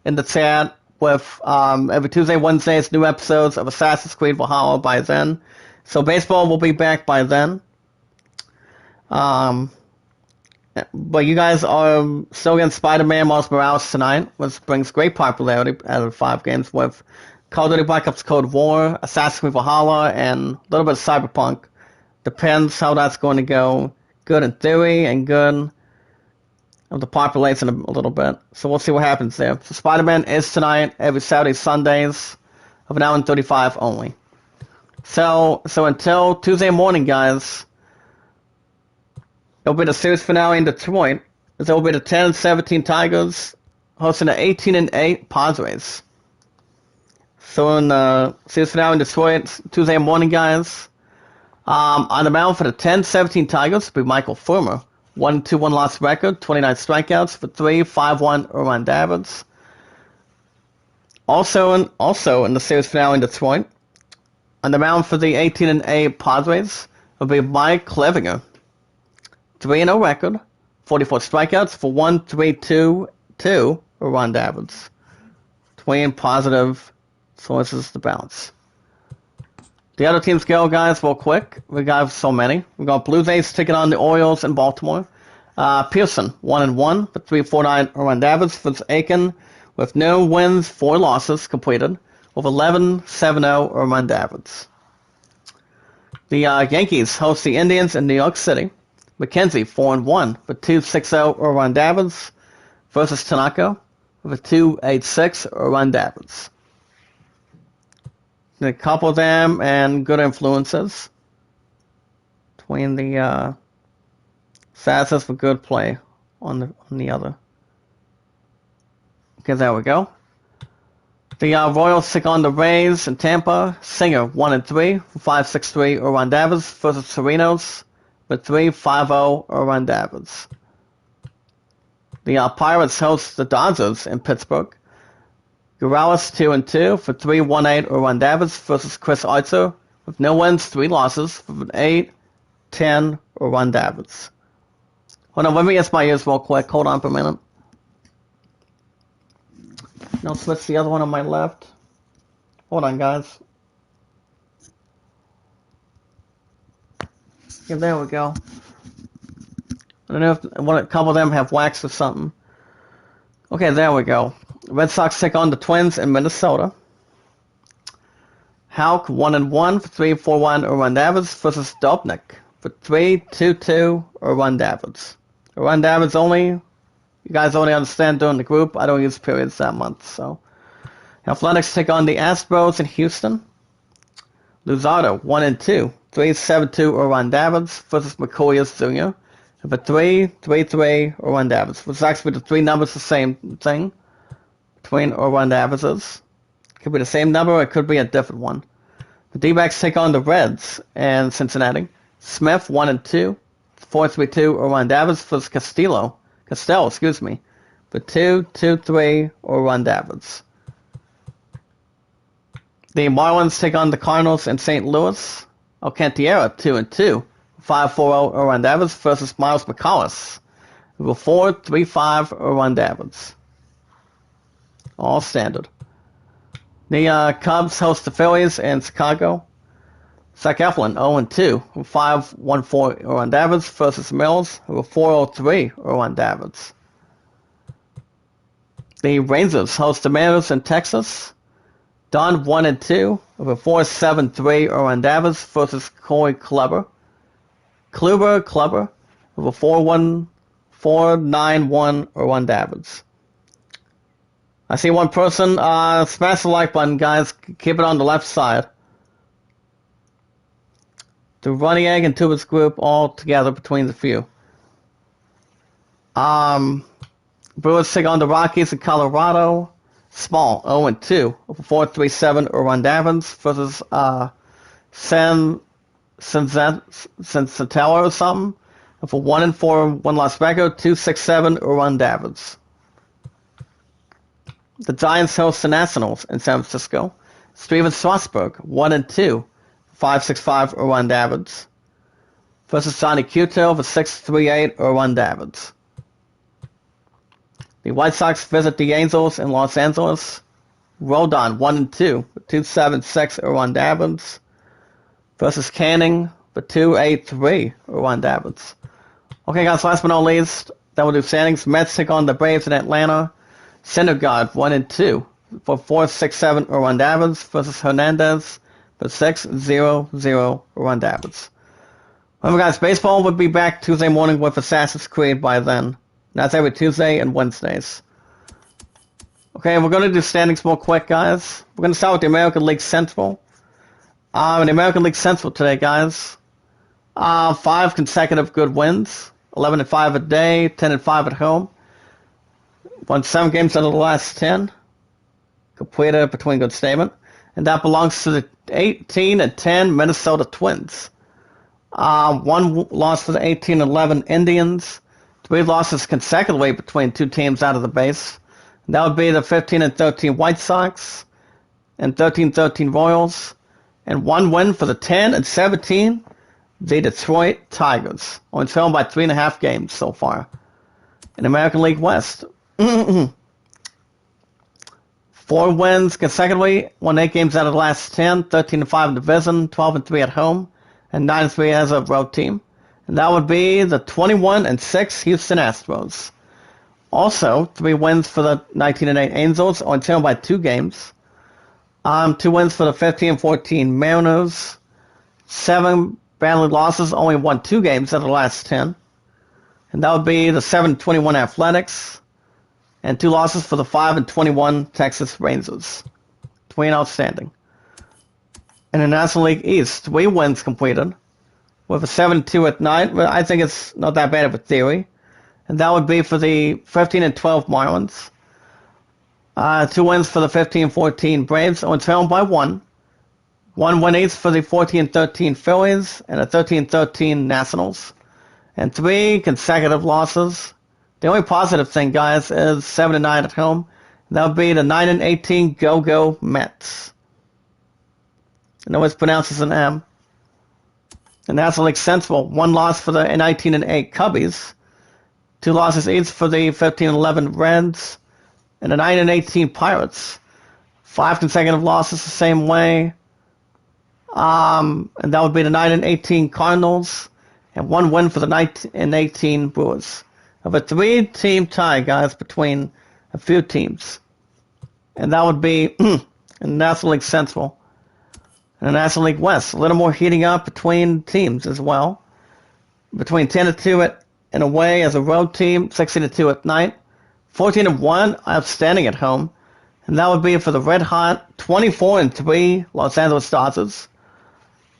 in the chat with every Tuesday, Wednesdays, new episodes of Assassin's Creed Valhalla by then. So baseball will be back by then. But you guys are still getting Spider-Man Miles Morales tonight, which brings great popularity out of 5 games with Call of Duty Black Ops Cold War, Assassin's Creed Valhalla, and a little bit of Cyberpunk. Depends how that's going to go. Good in theory and good of the population a little bit. So we'll see what happens there. So Spider-Man is tonight, every Saturday, Sundays, of an hour and 35 only. So until Tuesday morning, guys, it'll be the series finale in Detroit. It'll be the 10-17 Tigers hosting the 18-8 Padres. So in the series finale in Detroit, Tuesday morning, guys. On the mound for the 10-17 Tigers will be Michael Fulmer. 1-2-1 loss record, 29 strikeouts for 3.51 earned average. Also in the series finale in Detroit, on the mound for the 18-8 Padres will be Mike Clevinger. 3-0 record, 44 strikeouts for 1.322 earned average. 20 positive sources to bounce. The other teams go, guys, real quick. We got so many. We got Blue Jays taking on the Orioles in Baltimore. Pearson, 1-1 for 3.49 earned average. Fitz Aiken with no wins, 4 losses completed, with 11.70 earned average. The Yankees host the Indians in New York City. McKenzie, 4-1 for 2.60 earned average versus Tanaka with a 2.86 earned average. A couple of them and good influences between the Sassas for good play on the other. Okay, there we go. The Royals take on the Rays in Tampa. Singer 1-3 for 5.63 earned average versus Serenos with 3.50 earned average. The Pirates host the Dodgers in Pittsburgh. Gurales 2-2 for 3.18 Orwan Davids versus Chris Archer with no wins, 3 losses for an 8-10 Orwan Davids. Hold on, let me get my ears real quick. Hold on for a minute. Now switch the other one on my left. Hold on, guys. Yeah, there we go. I don't know if a couple of them have wax or something. Okay, there we go. Red Sox take on the Twins in Minnesota. Hauk 1-1 for 3.41 Orwan Davids versus Dobnik for 3.22 Orwan Davids. Orwan Davids only, you guys only understand during the group. I don't use periods that month, so. Athletics take on the Astros in Houston. Luzardo 1-2, 3.72 Orwan Davids versus McCoy Jr. for 3.33 Orwan Davids. Which is actually the 3 numbers the same thing between Orwan Davids. Could be the same number or it could be a different one. The D-backs take on the Reds and Cincinnati. Smith 1-2, 4.32 Orwan Davids versus Castell, for 2.23 Orwan Davids. The Marlins take on the Cardinals in St. Louis. Alcantara 2-2, 5.40 Orwan Davids versus Miles McCollis for 4.35 Orwan Davids. All standard. The Cubs host the Phillies in Chicago. Zach Eflin 0-2, 5.14 Orwan Davids versus Mills for 4.03 Orwan Davids. The Rangers host the Mariners in Texas. Don 1-2 over 4.73 Orwan Davids versus Corey Kluber over 4.91 Orwan Davids. I see one person. Smash the like button, guys. Keep it on the left side. The Running Egg and Tubers group all together between the few. Brewers take on the Rockies in Colorado. Small 0-2 over 4.37 Orwan Davids versus Senzatella or something for 1-4 1 loss record 2.67 Orwan Davids. The Giants host the Nationals in San Francisco. Steven Strasburg 1-2 5.65 Orwan Davids versus Johnny Cueto for 6.38 Orwan Davids. The White Sox visit the Angels in Los Angeles. Rodon 1-2 for 2.76 Orwan Davids versus Canning for 2.83 Orwan Davids. Okay, guys, last but not least, that will do standings. Mets take on the Braves in Atlanta. Syndergaard 1-2 for 4.67 Orwan Davids versus Hernandez for 6.00 Orwan Davids. Remember, guys, baseball will be back Tuesday morning with Assassin's Creed by then. That's every Tuesday and Wednesdays. Okay, we're going to do standings more quick, guys. We're going to start with the American League Central. In the American League Central today, guys, 5 consecutive good wins. 11-5 a day, 10-5 at home. Won 7 games out of the last 10. Completed between good statement. And that belongs to the 18-10 Minnesota Twins. 1 loss for the 18-11 Indians. 3 losses consecutively between 2 teams out of the base. And that would be the 15-13 White Sox and 13-13 Royals. And 1 win for the 10-17 the Detroit Tigers. Only trailed by 3.5 games so far. In American League West. 4 wins consecutively. Won 8 games out of the last 10. 13-5 in division. 12-3 at home. And 9-3 as a road team. And that would be the 21-6 Houston Astros. Also, 3 wins for the 19-8 Angels, only trailed by 2 games. 2 wins for the 15-14 Mariners. 7 badly losses, only won 2 games out of the last 10. And that would be the 7-21 Athletics. And 2 losses for the 5-21 Texas Rangers. Twin outstanding. In the National League East, 3 wins completed. With a 7-2 at night, but I think it's not that bad of a theory. And that would be for the 15-12 Marlins. 2 wins for the 15-14 Braves, only trailed by 1. 1 win each for the 14-13 Phillies and a 13-13 Nationals. And 3 consecutive losses. The only positive thing, guys, is 7-9 at home. That would be the 9-18 Go-Go Mets. I know it's pronounced as an M. The National League Central, 1 loss for the 19-8 Cubbies, 2 losses each for the 15-11 Reds, and the 9-18 Pirates. 5 consecutive losses the same way. And that would be the 9-18 Cardinals, and 1 win for the 9-18 Brewers. Of a 3-team tie, guys, between a few teams. And that would be in the National League Central. And the National League West, a little more heating up between teams as well. Between 10-2 in away as a road team, 16-2 at night, 14-1 outstanding at home. And that would be for the red hot 24-3 Los Angeles Dodgers.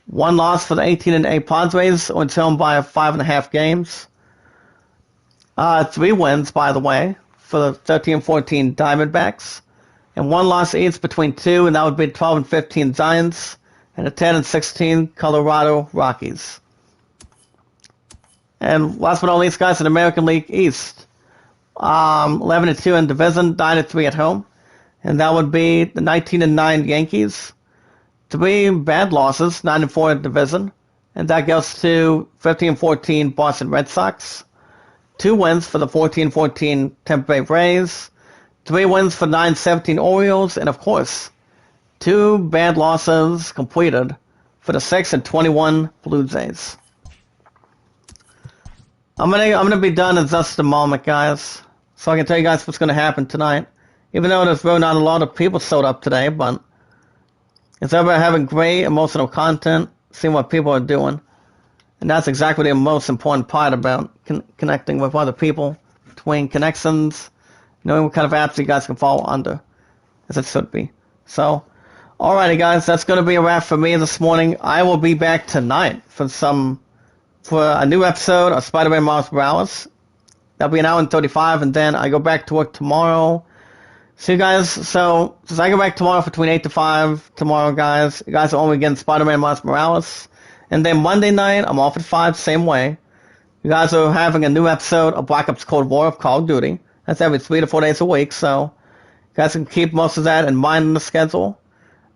1 loss for the 18-8 Padres, went home by 5.5 games. 3 wins, by the way, for the 13-14 Diamondbacks. And 1 loss each between 2, and that would be 12-15 Giants and the 10-16 Colorado Rockies. And last but not least, guys, in the American League East, 11-2 in division, 9-3 at home, and that would be the 19-9 Yankees. 3 bad losses, 9-4 in division, and that goes to 15-14 Boston Red Sox. 2 wins for the 14-14 Tampa Bay Rays. 3 wins for 9-17 Orioles, and of course, 2 bad losses completed for the 6-21 Blue Jays. I'm gonna be done in just a moment, guys, so I can tell you guys what's gonna happen tonight. Even though there's really not a lot of people showed up today, but it's about having great emotional content, seeing what people are doing, and that's exactly the most important part about connecting with other people, between connections, knowing what kind of apps you guys can follow under, as it should be. So, alrighty guys, that's going to be a wrap for me this morning. I will be back tonight for a new episode of Spider-Man Miles Morales. That'll be an hour and 35, and then I go back to work tomorrow. So you guys, since I go back tomorrow between 8 to 5 tomorrow, guys, you guys are only getting Spider-Man Miles Morales. And then Monday night, I'm off at 5, same way. You guys are having a new episode of Black Ops Cold War of Call of Duty. That's every 3 to 4 days a week, so you guys can keep most of that in mind in the schedule.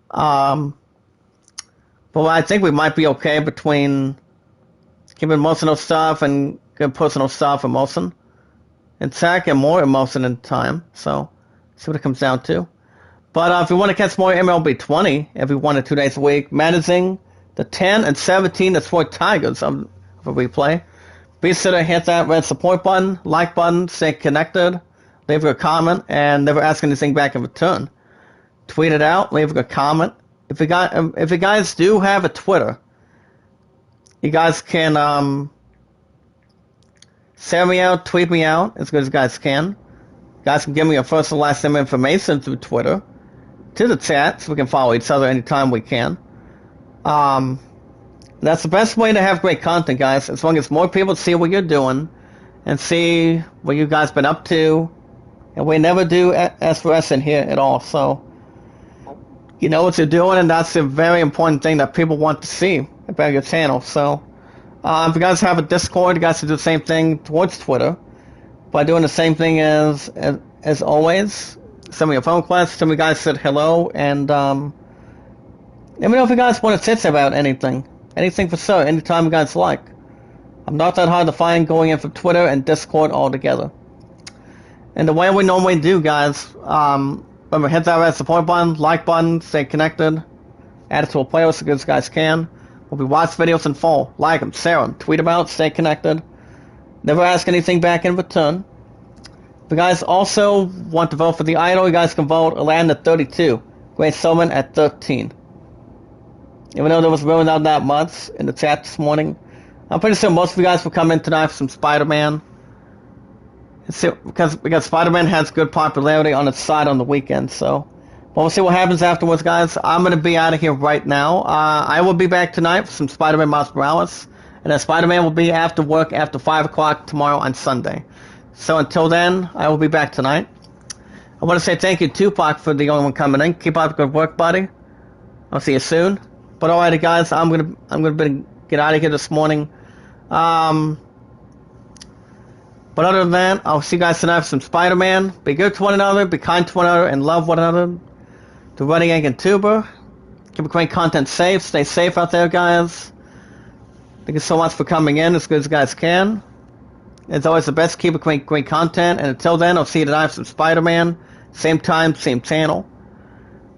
But I think we might be okay between keeping emotional stuff and good personal stuff emotion in tech and more emotion in time. So, see what it comes down to. But if you want to catch more MLB 20 every 1 to 2 days a week, managing the 10-17 Detroit Tigers of a replay, be sure to hit that red support button, like button, stay connected, leave a comment, and never ask anything back in return. Tweet it out, leave a comment. If you guys do have a Twitter, you guys can send me out, tweet me out as good as you guys can. You guys can give me your first and last name information through Twitter to the chat so we can follow each other anytime we can. That's the best way to have great content, guys, as long as more people see what you're doing and see what you guys been up to. And we never do S4S in here at all, so you know what you're doing, and that's a very important thing that people want to see about your channel. So if you guys have a Discord, you guys can do the same thing towards Twitter by doing the same thing as always. Send me a phone request, tell me you guys said hello, and let me know if you guys want to chit about anything for sure, anytime you guys like. I'm not that hard to find going in for Twitter and Discord all together. And the way we normally do, guys, remember, hit that red support button, like button, stay connected, add it to a playlist as good as you guys can. We'll be watching videos in full, like them, share them, tweet about, stay connected. Never ask anything back in return. If you guys also want to vote for the idol, you guys can vote Alan at 32, Grace Silman at 13. Even though there was really not that much in the chat this morning, I'm pretty sure most of you guys will come in tonight for some Spider-Man. Because Spider-Man has good popularity on its side on the weekend, so we'll see what happens afterwards, guys. I'm going to be out of here right now. I will be back tonight for some Spider-Man Miles Morales, and then Spider-Man will be after work after 5 o'clock tomorrow on Sunday. So until then, I will be back tonight. I want to say thank you, Tupac, for the only one coming in. Keep up the good work, buddy. I'll see you soon. But alrighty, guys, I'm gonna get out of here this morning. But But other than that, I'll see you guys tonight for some Spider-Man. Be good to one another, be kind to one another, and love one another. The Running Egg and Tuber. Keep great content safe. Stay safe out there, guys. Thank you so much for coming in as good as you guys can. As always, the best. Keep great content. And until then, I'll see you tonight for some Spider-Man. Same time, same channel.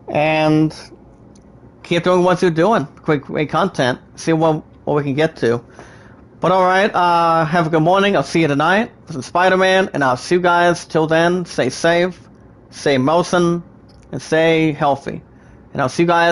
And keep doing what you're doing. Great content. See what we can get to. But alright, have a good morning. I'll see you tonight for some Spider-Man. And I'll see you guys till then. Stay safe. Stay motion. And stay healthy. And I'll see you guys